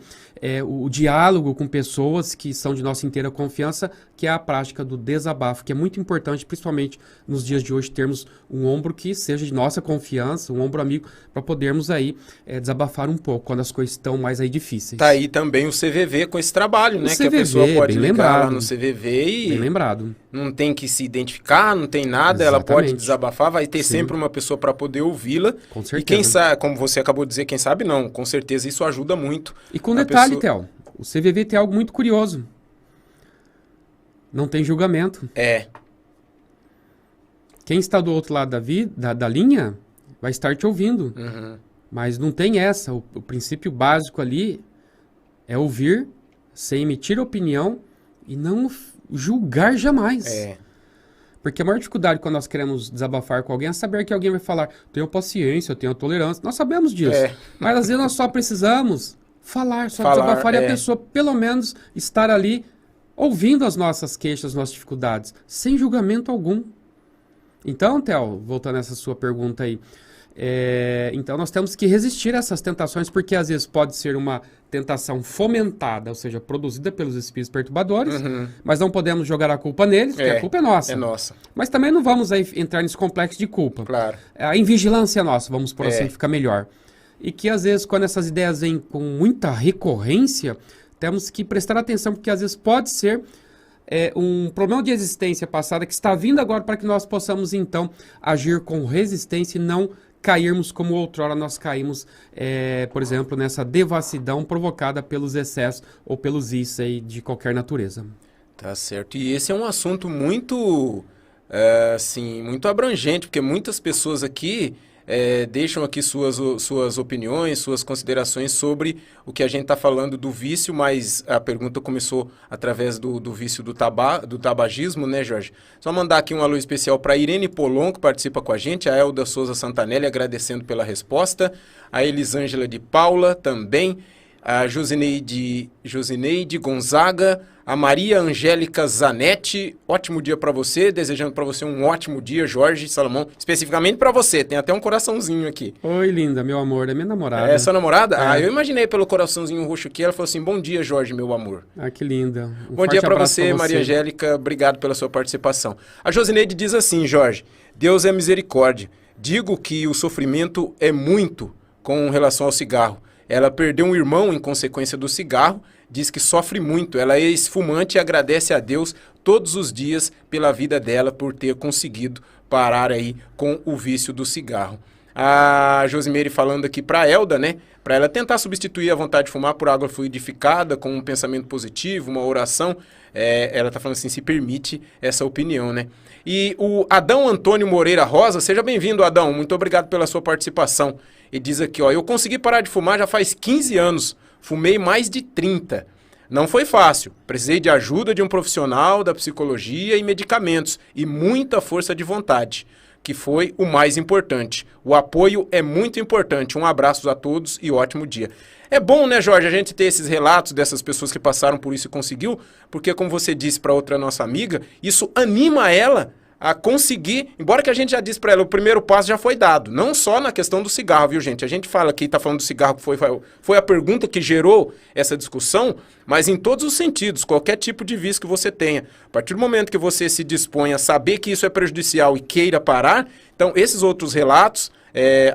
S3: o diálogo com pessoas que são de nossa inteira confiança, que é a prática do desabafo, que é muito importante, principalmente nos dias de hoje, termos um ombro que seja de nossa confiança, um ombro amigo, para podermos aí desabafar um pouco quando as coisas estão mais aí difíceis.
S2: Tá aí também o CVV com esse trabalho, né? Que a pessoa pode ligar lá no CVV e
S3: bem lembrado.
S2: Não tem que se identificar, não tem nada, ela pode desabafar, vai ter sempre uma pessoa para poder ouvi-la.
S3: Com certeza.
S2: E quem sabe, como você acabou de dizer, quem sabe não, com certeza isso ajuda muito.
S3: E com detalhe, Theo, o CVV tem algo muito curioso. Não tem julgamento. Quem está do outro lado da linha vai estar te ouvindo. Mas não tem essa. O princípio básico ali é ouvir, sem emitir opinião e não julgar jamais. Porque a maior dificuldade quando nós queremos desabafar com alguém é saber que alguém vai falar, tenho paciência, eu tenho tolerância. Nós sabemos disso. Mas às vezes nós só precisamos falar, desabafar e a pessoa pelo menos estar ali ouvindo as nossas queixas, as nossas dificuldades, sem julgamento algum. Então, Theo, voltando a essa sua pergunta aí, então nós temos que resistir a essas tentações, porque às vezes pode ser uma tentação fomentada, ou seja, produzida pelos espíritos perturbadores, mas não podemos jogar a culpa neles, porque a culpa é nossa.
S2: É nossa.
S3: Mas também não vamos aí entrar nesse complexo de culpa.
S2: Claro.
S3: A invigilância é nossa, vamos por assim, fica melhor. E que às vezes, quando essas ideias vêm com muita recorrência, temos que prestar atenção, porque às vezes pode ser um problema de existência passada que está vindo agora para que nós possamos, então, agir com resistência e não cairmos como outrora nós caímos, por exemplo, nessa devassidão provocada pelos excessos ou pelos vícios aí de qualquer natureza.
S2: Tá certo. E esse é um assunto muito, assim, muito abrangente, porque muitas pessoas aqui deixam aqui suas opiniões, suas considerações sobre o que a gente está falando do vício, mas a pergunta começou através do vício do tabagismo, né, Jorge? Só mandar aqui um alô especial para Irene Polon, que participa com a gente, a Elda Souza Santanelli, agradecendo pela resposta, a Elisângela de Paula também, a Josineide Gonzaga, a Maria Angélica Zanetti, ótimo dia para você, desejando para você um ótimo dia, Jorge Salomão, especificamente para você, tem até um coraçãozinho aqui.
S3: Oi, linda, meu amor, é minha namorada.
S2: É sua namorada?
S3: É.
S2: Eu imaginei pelo coraçãozinho roxo aqui, ela falou assim, bom dia, Jorge, meu amor.
S3: Que linda.
S2: Bom dia para você, Maria Angélica, obrigado pela sua participação. A Josineide diz assim, Jorge, Deus é misericórdia, digo que o sofrimento é muito com relação ao cigarro. Ela perdeu um irmão em consequência do cigarro, diz que sofre muito. Ela é ex-fumante e agradece a Deus todos os dias pela vida dela, por ter conseguido parar aí com o vício do cigarro. A Josimeire falando aqui para a Elda, né? Para ela tentar substituir a vontade de fumar por água fluidificada, com um pensamento positivo, uma oração. Ela está falando assim, se permite essa opinião, né? E o Adão Antônio Moreira Rosa, seja bem-vindo, Adão. Muito obrigado pela sua participação. Ele diz aqui, ó, eu consegui parar de fumar já faz 15 anos. Fumei mais de 30. Não foi fácil. Precisei de ajuda de um profissional da psicologia e medicamentos e muita força de vontade, que foi o mais importante. O apoio é muito importante. Um abraço a todos e ótimo dia. É bom, né, Jorge, a gente ter esses relatos dessas pessoas que passaram por isso e conseguiu, porque, como você disse para outra nossa amiga, isso anima ela a conseguir, embora que a gente já disse para ela, o primeiro passo já foi dado, não só na questão do cigarro, viu, gente? A gente fala aqui, tá falando do cigarro, que foi a pergunta que gerou essa discussão, mas em todos os sentidos, qualquer tipo de vício que você tenha. A partir do momento que você se dispõe a saber que isso é prejudicial e queira parar, então esses outros relatos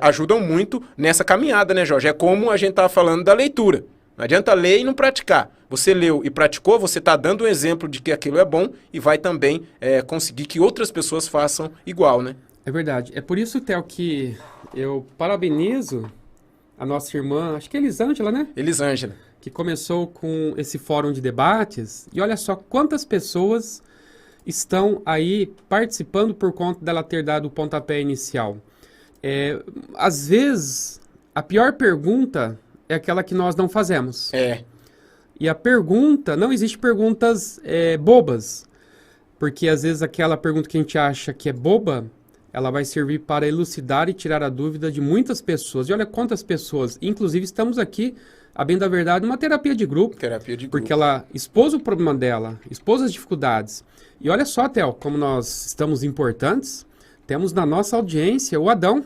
S2: ajudam muito nessa caminhada, né, Jorge? É como a gente estava falando da leitura. Não adianta ler e não praticar. Você leu e praticou, você está dando um exemplo de que aquilo é bom e vai também conseguir que outras pessoas façam igual, né?
S3: É verdade. É por isso, Theo, que eu parabenizo a nossa irmã, acho que é Elisângela, né?
S2: Elisângela.
S3: Que começou com esse fórum de debates. E olha só quantas pessoas estão aí participando por conta dela ter dado o pontapé inicial. Às vezes, a pior pergunta é aquela que nós não fazemos. E a pergunta, não existe perguntas bobas, porque às vezes aquela pergunta que a gente acha que é boba, ela vai servir para elucidar e tirar a dúvida de muitas pessoas. E olha quantas pessoas, inclusive estamos aqui, a bem da verdade, uma terapia de grupo. Porque ela expôs o problema dela, expôs as dificuldades. E olha só, Theo, como nós estamos importantes, temos na nossa audiência o Adão.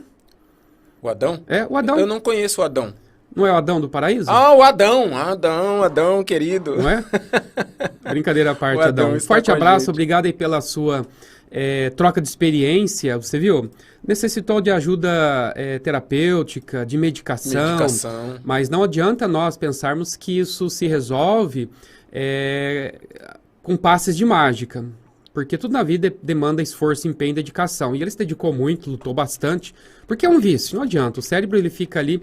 S2: O Adão?
S3: O Adão.
S2: Eu não conheço o Adão.
S3: Não é o Adão do Paraíso?
S2: O Adão, querido.
S3: Não é? Brincadeira à parte, Adão. Um forte abraço, obrigado aí pela sua troca de experiência, você viu? Necessitou de ajuda terapêutica, de medicação, mas não adianta nós pensarmos que isso se resolve com passes de mágica, porque tudo na vida demanda esforço, empenho e dedicação, e ele se dedicou muito, lutou bastante, porque é um vício, não adianta, o cérebro ele fica ali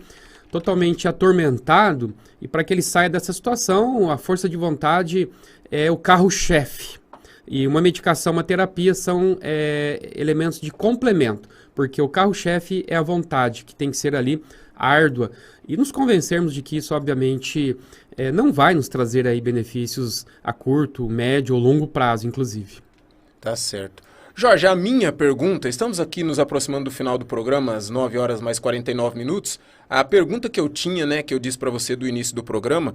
S3: totalmente atormentado, e para que ele saia dessa situação, a força de vontade é o carro-chefe. E uma medicação, uma terapia são elementos de complemento, porque o carro-chefe é a vontade, que tem que ser ali árdua. E nos convencermos de que isso, obviamente, não vai nos trazer aí benefícios a curto, médio ou longo prazo, inclusive.
S2: Tá certo. Jorge, a minha pergunta, estamos aqui nos aproximando do final do programa, às 9 horas mais 49 minutos. A pergunta que eu tinha, né, que eu disse para você do início do programa,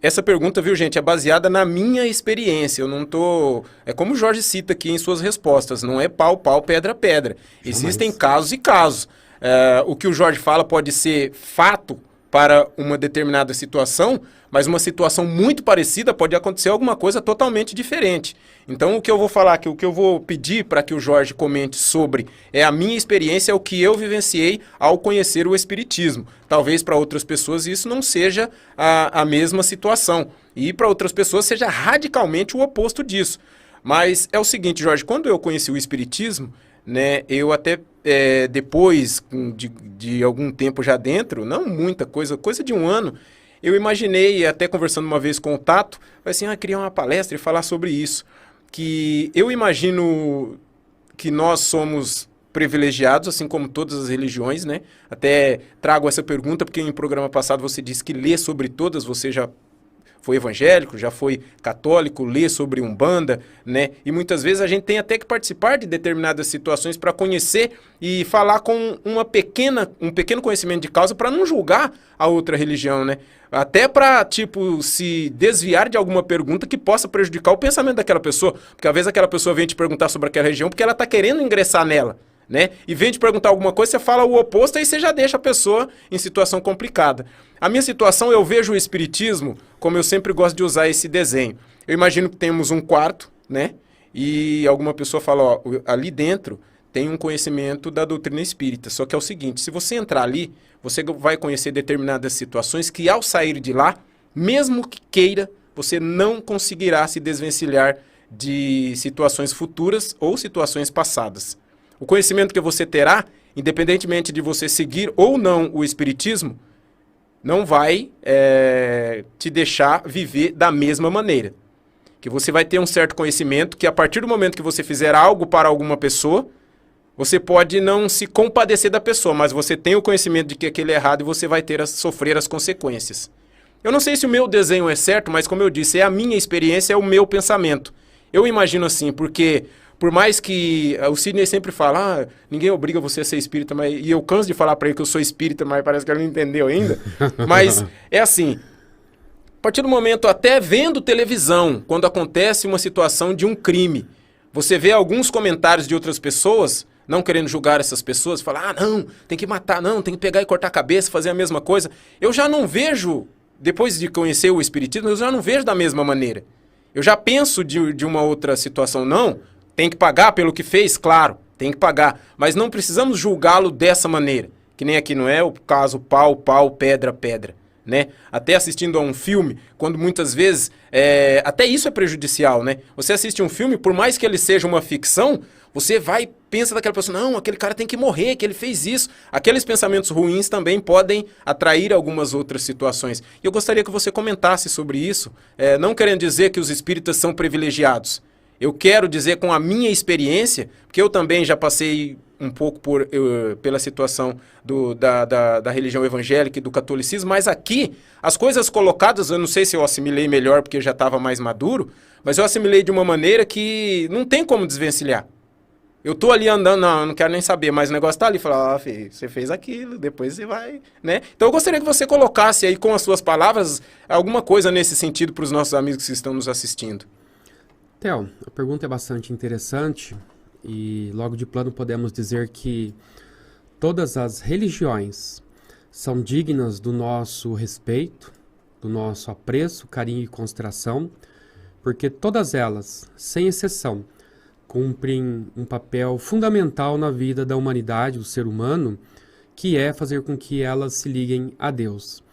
S2: essa pergunta, viu, gente, é baseada na minha experiência. Eu não tô... É como o Jorge cita aqui em suas respostas, não é pau, pedra, pedra. Existem casos e casos. O que o Jorge fala pode ser fato para uma determinada situação, mas uma situação muito parecida pode acontecer alguma coisa totalmente diferente. Então, o que eu vou falar aqui, o que eu vou pedir para que o Jorge comente sobre é a minha experiência, é o que eu vivenciei ao conhecer o Espiritismo. Talvez para outras pessoas isso não seja a mesma situação. E para outras pessoas seja radicalmente o oposto disso. Mas é o seguinte, Jorge, quando eu conheci o Espiritismo, né, eu até depois de algum tempo já dentro, não muita coisa de um ano, eu imaginei, até conversando uma vez com o Tato, assim, queria uma palestra e falar sobre isso. Que eu imagino que nós somos privilegiados, assim como todas as religiões, né? Até trago essa pergunta porque em programa passado você disse que lê sobre todas, você já foi evangélico, já foi católico, lê sobre Umbanda, né? E muitas vezes a gente tem até que participar de determinadas situações para conhecer e falar com um pequeno conhecimento de causa para não julgar a outra religião, né? Até para, tipo, se desviar de alguma pergunta que possa prejudicar o pensamento daquela pessoa. Porque às vezes aquela pessoa vem te perguntar sobre aquela religião porque ela está querendo ingressar nela, né? E vem te perguntar alguma coisa, você fala o oposto, aí você já deixa a pessoa em situação complicada. A minha situação, eu vejo o espiritismo, como eu sempre gosto de usar esse desenho. Eu imagino que temos um quarto, né? E alguma pessoa fala, ó, ali dentro tem um conhecimento da doutrina espírita. Só que é o seguinte, se você entrar ali, você vai conhecer determinadas situações que ao sair de lá, mesmo que queira, você não conseguirá se desvencilhar de situações futuras ou situações passadas. O conhecimento que você terá, independentemente de você seguir ou não o espiritismo, não vai te deixar viver da mesma maneira. Que você vai ter um certo conhecimento que a partir do momento que você fizer algo para alguma pessoa, você pode não se compadecer da pessoa, mas você tem o conhecimento de que aquilo é errado e você vai ter a sofrer as consequências. Eu não sei se o meu desenho é certo, mas como eu disse, é a minha experiência, é o meu pensamento. Eu imagino assim, porque por mais que o Sidney sempre fala, ninguém obriga você a ser espírita, e eu canso de falar para ele que eu sou espírita, mas parece que ele não entendeu ainda. Mas é assim, a partir do momento, até vendo televisão, quando acontece uma situação de um crime, você vê alguns comentários de outras pessoas, não querendo julgar essas pessoas, falar, não, tem que matar, não, tem que pegar e cortar a cabeça, fazer a mesma coisa. Eu já não vejo, depois de conhecer o espiritismo, eu já não vejo da mesma maneira. Eu já penso de uma outra situação, não, tem que pagar pelo que fez, claro, tem que pagar, mas não precisamos julgá-lo dessa maneira, que nem aqui não é o caso pau, pau, pedra, pedra, né? Até assistindo a um filme, quando muitas vezes, até isso é prejudicial, né? Você assiste um filme, por mais que ele seja uma ficção, você vai e pensa daquela pessoa, não, aquele cara tem que morrer, que ele fez isso. Aqueles pensamentos ruins também podem atrair algumas outras situações. E eu gostaria que você comentasse sobre isso, não querendo dizer que os espíritas são privilegiados. Eu quero dizer com a minha experiência, porque eu também já passei um pouco pela situação da religião evangélica e do catolicismo, mas aqui, as coisas colocadas, eu não sei se eu assimilei melhor porque eu já estava mais maduro, mas eu assimilei de uma maneira que não tem como desvencilhar. Eu tô ali andando, não quero nem saber, mas o negócio tá ali, fala, filho, você fez aquilo, depois você vai, né? Então eu gostaria que você colocasse aí com as suas palavras alguma coisa nesse sentido para os nossos amigos que estão nos assistindo.
S3: Theo, a pergunta é bastante interessante e logo de plano podemos dizer que todas as religiões são dignas do nosso respeito, do nosso apreço, carinho e consideração, porque todas elas, sem exceção, cumprem um papel fundamental na vida da humanidade, do ser humano, que é fazer com que elas se liguem a Deus.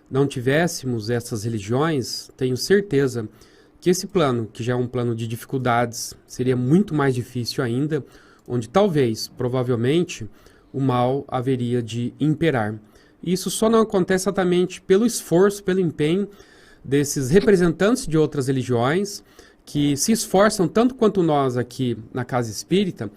S3: Não tivéssemos essas religiões, tenho certeza que esse plano, que já é um plano de dificuldades, seria muito mais difícil ainda, onde talvez, provavelmente, o mal haveria de imperar. E isso só não acontece exatamente pelo esforço, pelo empenho desses representantes de outras religiões, que se esforçam tanto quanto nós aqui na Casa Espírita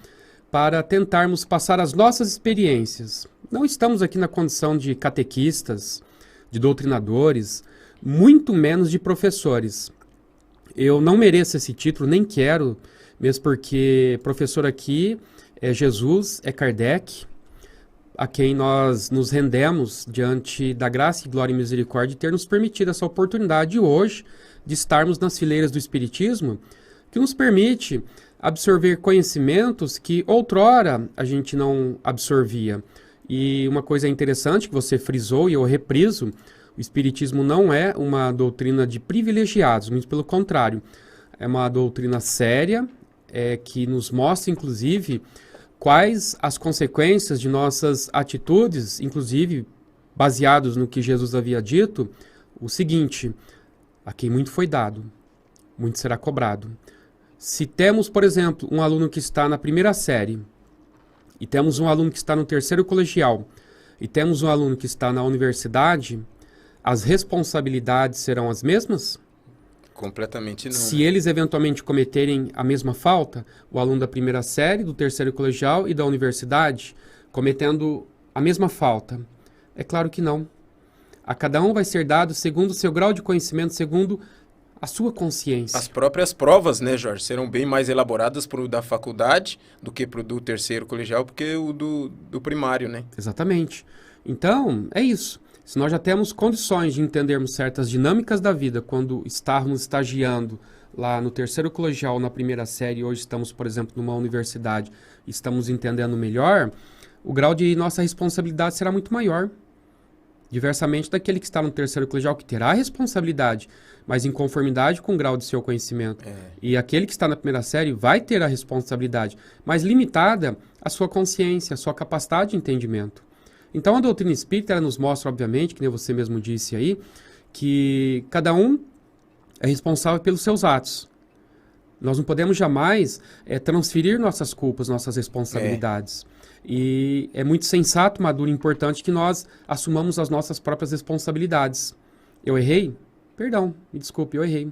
S3: para tentarmos passar as nossas experiências. Não estamos aqui na condição de catequistas, de doutrinadores, muito menos de professores. Eu não mereço esse título, nem quero, mesmo porque professor aqui é Jesus, é Kardec, a quem nós nos rendemos diante da graça e glória e misericórdia de ter nos permitido essa oportunidade hoje de estarmos nas fileiras do Espiritismo, que nos permite absorver conhecimentos que outrora a gente não absorvia. E uma coisa interessante que você frisou e eu repriso, o Espiritismo não é uma doutrina de privilegiados, muito pelo contrário, é uma doutrina séria, que nos mostra inclusive quais as consequências de nossas atitudes, inclusive baseados no que Jesus havia dito, o seguinte: a quem muito foi dado, muito será cobrado. Se temos, por exemplo, um aluno que está na primeira série, e temos um aluno que está no terceiro colegial, e temos um aluno que está na universidade, as responsabilidades serão as mesmas?
S2: Completamente não.
S3: Se eles eventualmente cometerem a mesma falta, o aluno da primeira série, do terceiro colegial e da universidade, cometendo a mesma falta, é claro que não. A cada um vai ser dado segundo o seu grau de conhecimento, segundo a sua consciência.
S2: As próprias provas, né, Jorge, serão bem mais elaboradas para o da faculdade do que para o do terceiro colegial, porque o do primário, né?
S3: Exatamente. Então, é isso. Se nós já temos condições de entendermos certas dinâmicas da vida quando estávamos estagiando lá no terceiro colegial, na primeira série, hoje estamos, por exemplo, numa universidade, estamos entendendo melhor, o grau de nossa responsabilidade será muito maior. Diversamente daquele que está no terceiro colegial, que terá a responsabilidade, mas em conformidade com o grau de seu conhecimento. E aquele que está na primeira série vai ter a responsabilidade, mas limitada à sua consciência, à sua capacidade de entendimento. Então a doutrina espírita ela nos mostra, obviamente, que nem você mesmo disse aí, que cada um é responsável pelos seus atos. Nós não podemos jamais transferir nossas culpas, nossas responsabilidades. E é muito sensato, maduro e importante que nós assumamos as nossas próprias responsabilidades. Eu errei? Perdão, me desculpe, eu errei.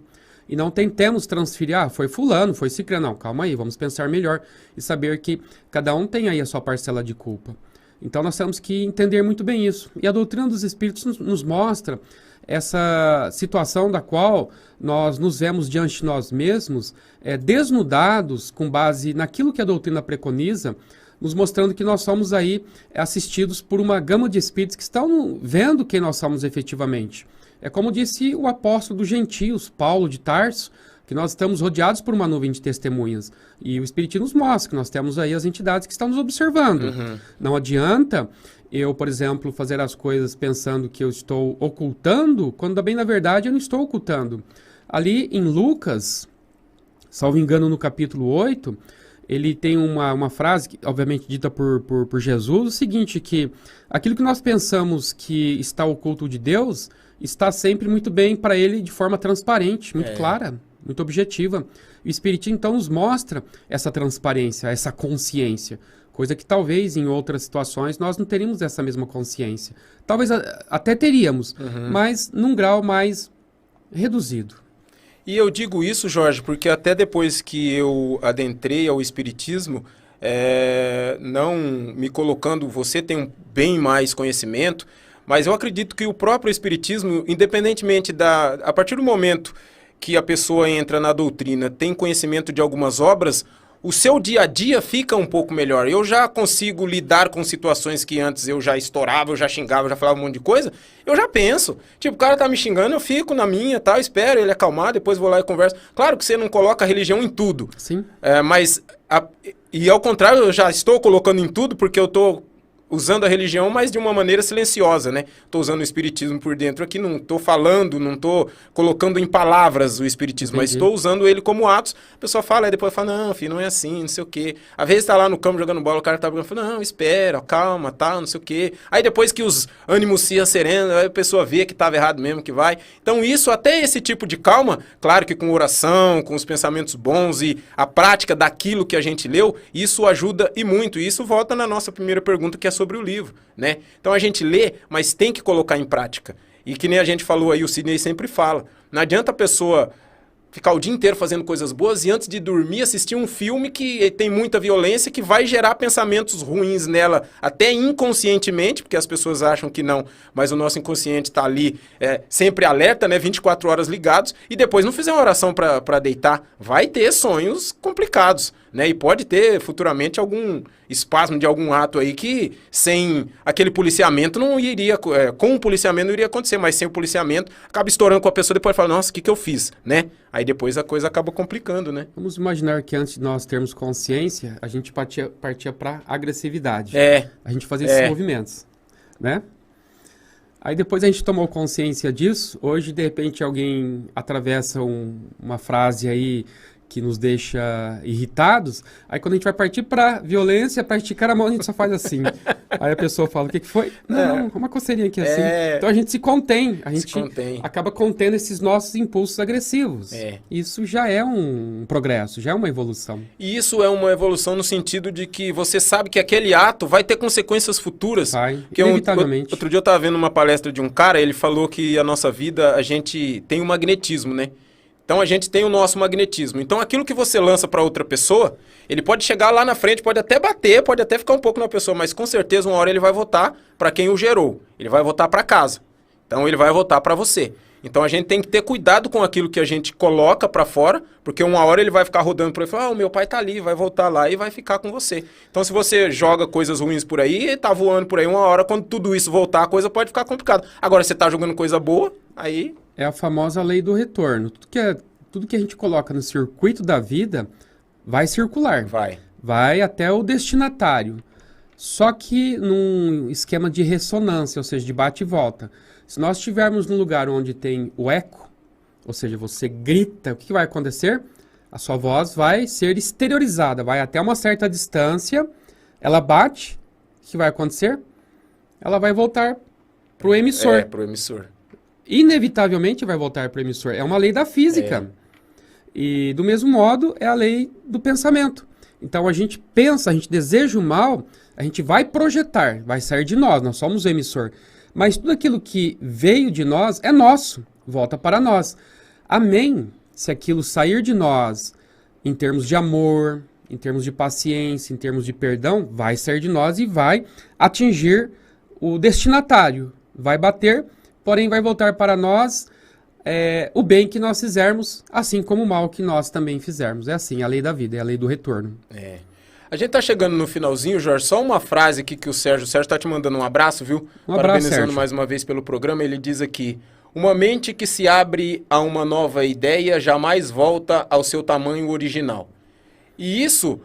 S3: E não tentemos transferir, foi fulano, foi ciclano. Não, calma aí, vamos pensar melhor e saber que cada um tem aí a sua parcela de culpa. Então nós temos que entender muito bem isso. E a doutrina dos espíritos nos mostra essa situação da qual nós nos vemos diante de nós mesmos, desnudados com base naquilo que a doutrina preconiza, nos mostrando que nós somos aí assistidos por uma gama de espíritos que estão vendo quem nós somos efetivamente. É como disse o apóstolo dos gentios, Paulo de Tarso, que nós estamos rodeados por uma nuvem de testemunhas. E o Espiritismo nos mostra que nós temos aí as entidades que estão nos observando. Não adianta eu, por exemplo, fazer as coisas pensando que eu estou ocultando, quando bem na verdade eu não estou ocultando. Ali em Lucas, salvo engano no capítulo 8... ele tem uma frase, obviamente dita por Jesus, o seguinte, que aquilo que nós pensamos que está oculto de Deus, está sempre muito bem para ele de forma transparente, muito clara, muito objetiva. O Espiritismo, então, nos mostra essa transparência, essa consciência, coisa que talvez em outras situações nós não teríamos essa mesma consciência. Talvez até teríamos, mas num grau mais reduzido.
S2: E eu digo isso, Jorge, porque até depois que eu adentrei ao Espiritismo, não me colocando, você tem um bem mais conhecimento, mas eu acredito que o próprio Espiritismo, independentemente a partir do momento que a pessoa entra na doutrina, tem conhecimento de algumas obras, o seu dia a dia fica um pouco melhor. Eu já consigo lidar com situações que antes eu já estourava, eu já xingava, eu já falava um monte de coisa. Eu já penso. Tipo, o cara tá me xingando, eu fico na minha, tá? Espero ele acalmar, depois vou lá e converso. Claro que você não coloca a religião em tudo.
S3: Sim.
S2: E ao contrário, eu já estou colocando em tudo porque eu estou usando a religião, mas de uma maneira silenciosa, né? Estou usando o espiritismo por dentro aqui, não estou falando, não estou colocando em palavras o espiritismo, mas estou usando ele como atos. A pessoa fala, aí depois fala, não, filho, não é assim, não sei o quê. Às vezes está lá no campo jogando bola, o cara tá brigando, fala, não, espera, calma, tá, não sei o quê. Aí depois que os ânimos se serenos, aí a pessoa vê que estava errado mesmo, que vai. Então isso, até esse tipo de calma, claro que com oração, com os pensamentos bons e a prática daquilo que a gente leu, isso ajuda e muito. E isso volta na nossa primeira pergunta, que é sobre o livro, né? Então a gente lê, mas tem que colocar em prática. E que nem a gente falou aí, o Sidney sempre fala, não adianta a pessoa ficar o dia inteiro fazendo coisas boas e antes de dormir assistir um filme que tem muita violência, que vai gerar pensamentos ruins nela, até inconscientemente, porque as pessoas acham que não, mas o nosso inconsciente está ali sempre alerta, né? 24 horas ligados, e depois não fizer uma oração para deitar, vai ter sonhos complicados, né? E pode ter futuramente algum espasmo de algum ato aí que sem aquele policiamento não iria, com o policiamento não iria acontecer, mas sem o policiamento acaba estourando com a pessoa, depois fala, nossa, o que eu fiz, né? Aí depois a coisa acaba complicando, né?
S3: Vamos imaginar que antes de nós termos consciência, a gente partia para agressividade. A gente fazia esses movimentos, né? Aí depois a gente tomou consciência disso, hoje de repente alguém atravessa uma frase aí que nos deixa irritados, aí quando a gente vai partir para violência, para esticar a mão, a gente só faz assim. Aí a pessoa fala, o que foi? Não, uma coceirinha aqui assim. Então a gente se contém, a gente acaba contendo esses nossos impulsos agressivos. Isso já é um progresso, já é uma evolução.
S2: E isso é uma evolução no sentido de que você sabe que aquele ato vai ter consequências futuras.
S3: Vai, inevitavelmente.
S2: Outro dia eu estava vendo uma palestra de um cara, ele falou que a nossa vida, a gente tem um magnetismo, né? Então a gente tem o nosso magnetismo. Então aquilo que você lança para outra pessoa, ele pode chegar lá na frente, pode até bater, pode até ficar um pouco na pessoa, mas com certeza uma hora ele vai voltar para quem o gerou. Ele vai voltar para casa. Então ele vai voltar para você. Então a gente tem que ter cuidado com aquilo que a gente coloca para fora, porque uma hora ele vai ficar rodando por aí e falar, o meu pai tá ali, vai voltar lá e vai ficar com você. Então se você joga coisas ruins por aí, tá voando por aí, uma hora quando tudo isso voltar, a coisa pode ficar complicada. Agora você tá jogando coisa boa, aí...
S3: É a famosa lei do retorno. Tudo que a gente coloca no circuito da vida vai circular. Vai até o destinatário. Só que num esquema de ressonância, ou seja, de bate e volta. Se nós estivermos num lugar onde tem o eco, ou seja, você grita, o que vai acontecer? A sua voz vai ser exteriorizada, vai até uma certa distância, ela bate, o que vai acontecer? Ela vai voltar para o emissor.
S2: Para o emissor.
S3: Inevitavelmente vai voltar para o emissor. É uma lei da física. E do mesmo modo é a lei do pensamento. Então a gente pensa, a gente deseja o mal, a gente vai projetar, vai sair de nós, nós somos o emissor. Mas tudo aquilo que veio de nós é nosso, volta para nós. Amém? Se aquilo sair de nós em termos de amor, em termos de paciência, em termos de perdão, vai sair de nós e vai atingir o destinatário. Vai bater, porém vai voltar para nós o bem que nós fizermos, assim como o mal que nós também fizermos. É assim, a lei da vida, é a lei do retorno.
S2: A gente tá chegando no finalzinho, Jorge, só uma frase aqui que o Sérgio tá te mandando um abraço, viu?
S3: Um abraço,
S2: parabenizando
S3: Sérgio.
S2: Mais uma vez pelo programa, ele diz aqui, uma mente que se abre a uma nova ideia jamais volta ao seu tamanho original. E isso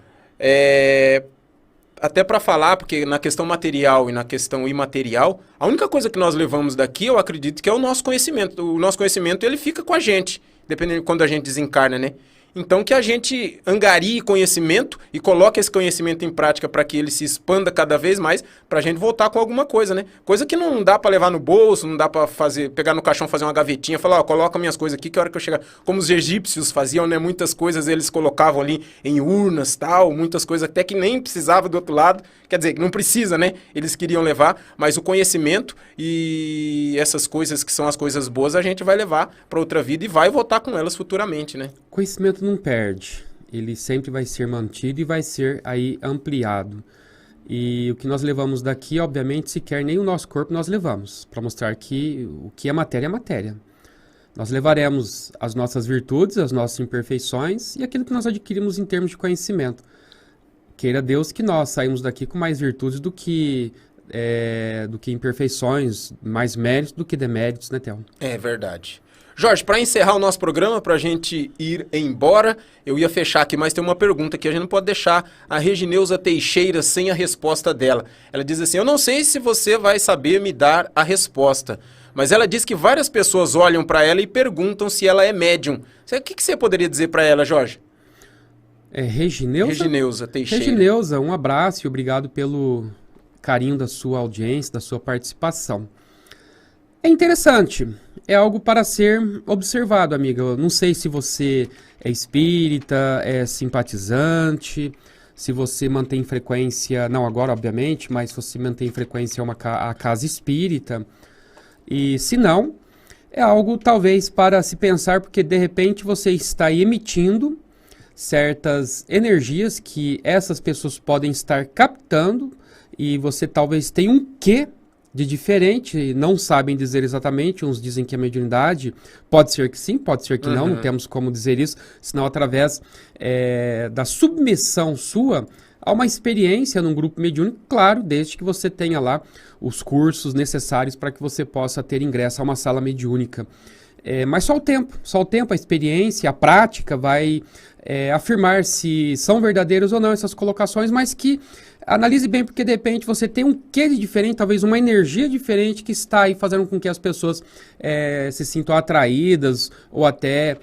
S2: até para falar, porque na questão material e na questão imaterial, a única coisa que nós levamos daqui, eu acredito que é o nosso conhecimento. O nosso conhecimento, ele fica com a gente, dependendo de quando a gente desencarna, né? Então que a gente angarie conhecimento e coloque esse conhecimento em prática para que ele se expanda cada vez mais, para a gente voltar com alguma coisa, né? Coisa que não dá para levar no bolso, não dá para pegar no caixão, fazer uma gavetinha, falar, ó, coloca minhas coisas aqui que a hora que eu chegar... Como os egípcios faziam, né? Muitas coisas eles colocavam ali em urnas, tal, muitas coisas até que nem precisava do outro lado. Quer dizer, não precisa, né? Eles queriam levar, mas o conhecimento e essas coisas que são as coisas boas, a gente vai levar para outra vida e vai voltar com elas futuramente, né?
S3: Conhecimento não perde, ele sempre vai ser mantido e vai ser aí ampliado. E o que nós levamos daqui, obviamente, sequer nem o nosso corpo nós levamos, para mostrar que o que é matéria. Nós levaremos as nossas virtudes, as nossas imperfeições e aquilo que nós adquirimos em termos de conhecimento. Queira Deus que nós saímos daqui com mais virtudes do que imperfeições, mais méritos do que deméritos, né, Theo?
S2: É verdade. Jorge, para encerrar o nosso programa, para a gente ir embora, eu ia fechar aqui, mas tem uma pergunta que a gente não pode deixar a Regineuza Teixeira sem a resposta dela. Ela diz assim, eu não sei se você vai saber me dar a resposta, mas ela diz que várias pessoas olham para ela e perguntam se ela é médium. O que você poderia dizer para ela, Jorge?
S3: Regineuza?
S2: Regineuza Teixeira.
S3: Regineuza, um abraço e obrigado pelo carinho da sua audiência, da sua participação. É interessante, é algo para ser observado, amiga. Eu não sei se você é espírita, é simpatizante, se você mantém frequência, não agora obviamente, mas se você mantém frequência a casa espírita. E se não, é algo talvez para se pensar, porque de repente você está emitindo certas energias que essas pessoas podem estar captando e você talvez tenha um quê de diferente, não sabem dizer exatamente, uns dizem que é mediunidade, pode ser que sim, pode ser que não temos como dizer isso, senão através da submissão sua a uma experiência num grupo mediúnico, claro, desde que você tenha lá os cursos necessários para que você possa ter ingresso a uma sala mediúnica. Mas só o tempo, a experiência, a prática vai afirmar se são verdadeiras ou não essas colocações, mas que analise bem, porque de repente você tem um quê de diferente, talvez uma energia diferente que está aí fazendo com que as pessoas se sintam atraídas ou até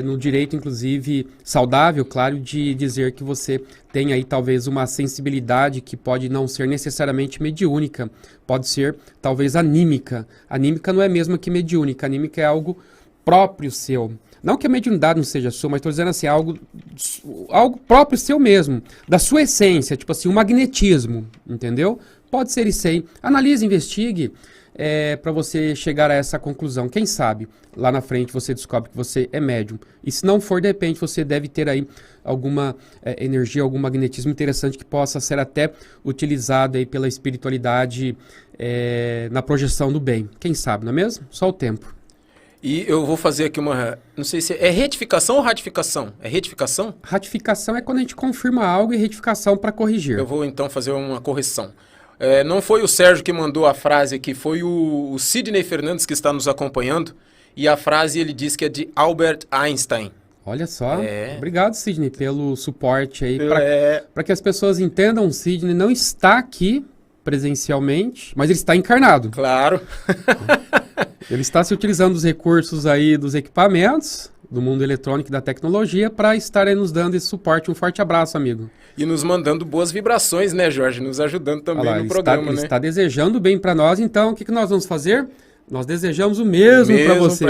S3: no direito, inclusive, saudável, claro, de dizer que você tem aí talvez uma sensibilidade que pode não ser necessariamente mediúnica, pode ser talvez anímica. Anímica não é a mesma que mediúnica, anímica é algo próprio seu. Não que a mediunidade não seja sua, mas estou dizendo assim, algo próprio seu mesmo, da sua essência, tipo assim, o magnetismo, entendeu? Pode ser isso aí. Analise, investigue para você chegar a essa conclusão. Quem sabe, lá na frente você descobre que você é médium. E se não for, de repente, você deve ter aí alguma energia, algum magnetismo interessante que possa ser até utilizado aí pela espiritualidade na projeção do bem. Quem sabe, não é mesmo? Só o tempo.
S2: E eu vou fazer aqui não sei se é retificação ou ratificação? É retificação?
S3: Ratificação é quando a gente confirma algo e retificação para corrigir.
S2: Eu vou então fazer uma correção. Não foi o Sérgio que mandou a frase aqui, foi o Sidney Fernandes que está nos acompanhando. E a frase ele diz que é de Albert Einstein.
S3: Olha só. Obrigado, Sidney, pelo suporte aí. Para que as pessoas entendam, o Sidney não está aqui presencialmente, mas ele está encarnado.
S2: Claro.
S3: Ele está se utilizando dos recursos aí dos equipamentos, do mundo eletrônico e da tecnologia, para estar aí nos dando esse suporte. Um forte abraço, amigo.
S2: E nos mandando boas vibrações, né, Jorge? Nos ajudando também no programa, né?
S3: Ele está desejando bem para nós, então o que nós vamos fazer? Nós desejamos o mesmo para você.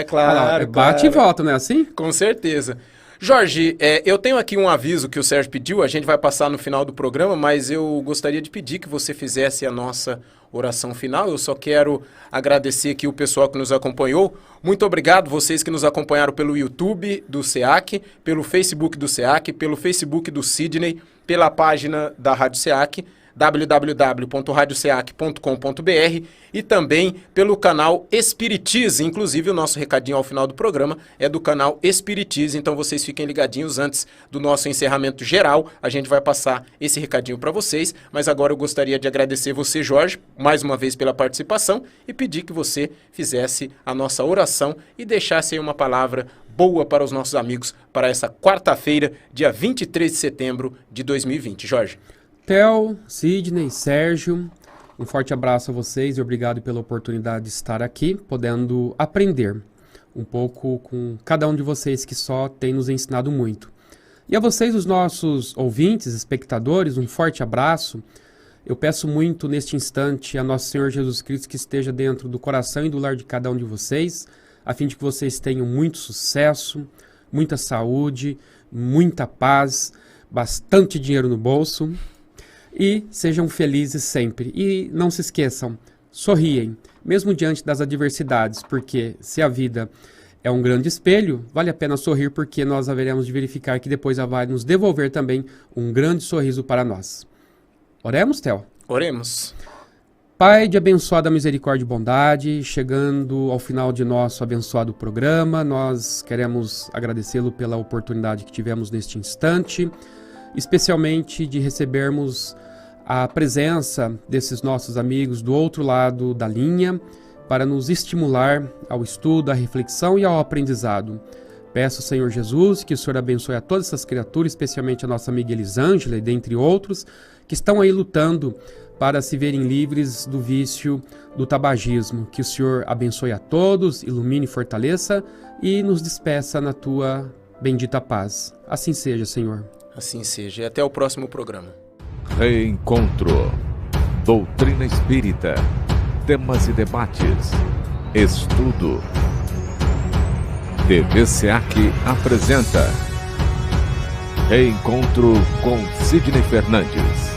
S2: Claro.
S3: Bate e volta, não é assim?
S2: Com certeza. Jorge, eu tenho aqui um aviso que o Sérgio pediu, a gente vai passar no final do programa, mas eu gostaria de pedir que você fizesse a nossa oração final. Eu só quero agradecer aqui o pessoal que nos acompanhou. Muito obrigado vocês que nos acompanharam pelo YouTube do SEAC, pelo Facebook do SEAC, pelo Facebook do Sidney, pela página da Rádio SEAC, www.radioseac.com.br e também pelo canal Espiritize. Inclusive o nosso recadinho ao final do programa é do canal Espiritize, então vocês fiquem ligadinhos antes do nosso encerramento geral. A gente vai passar esse recadinho para vocês, mas agora eu gostaria de agradecer você, Jorge, mais uma vez pela participação e pedir que você fizesse a nossa oração e deixasse aí uma palavra boa para os nossos amigos para essa quarta-feira, dia 23 de setembro de 2020. Jorge.
S3: Theo, Sidney, Sérgio, um forte abraço a vocês e obrigado pela oportunidade de estar aqui, podendo aprender um pouco com cada um de vocês que só tem nos ensinado muito. E a vocês, os nossos ouvintes, espectadores, um forte abraço. Eu peço muito neste instante a Nosso Senhor Jesus Cristo que esteja dentro do coração e do lar de cada um de vocês, a fim de que vocês tenham muito sucesso, muita saúde, muita paz, bastante dinheiro no bolso. E sejam felizes sempre. E não se esqueçam, sorriem, mesmo diante das adversidades, porque se a vida é um grande espelho, vale a pena sorrir, porque nós haveremos de verificar que depois ela vai nos devolver também um grande sorriso para nós. Oremos, Theo?
S2: Oremos.
S3: Pai de abençoada misericórdia e bondade, chegando ao final de nosso abençoado programa, nós queremos agradecê-lo pela oportunidade que tivemos neste instante, especialmente de recebermos a presença desses nossos amigos do outro lado da linha para nos estimular ao estudo, à reflexão e ao aprendizado. Peço, Senhor Jesus, que o Senhor abençoe a todas essas criaturas, especialmente a nossa amiga Elisângela e dentre outros, que estão aí lutando para se verem livres do vício do tabagismo. Que o Senhor abençoe a todos, ilumine e fortaleça e nos despeça na tua bendita paz. Assim seja, Senhor.
S2: Assim seja. E até o próximo programa.
S1: Reencontro. Doutrina Espírita. Temas e debates. Estudo. TV SEAC apresenta Reencontro com Sidney Fernandes.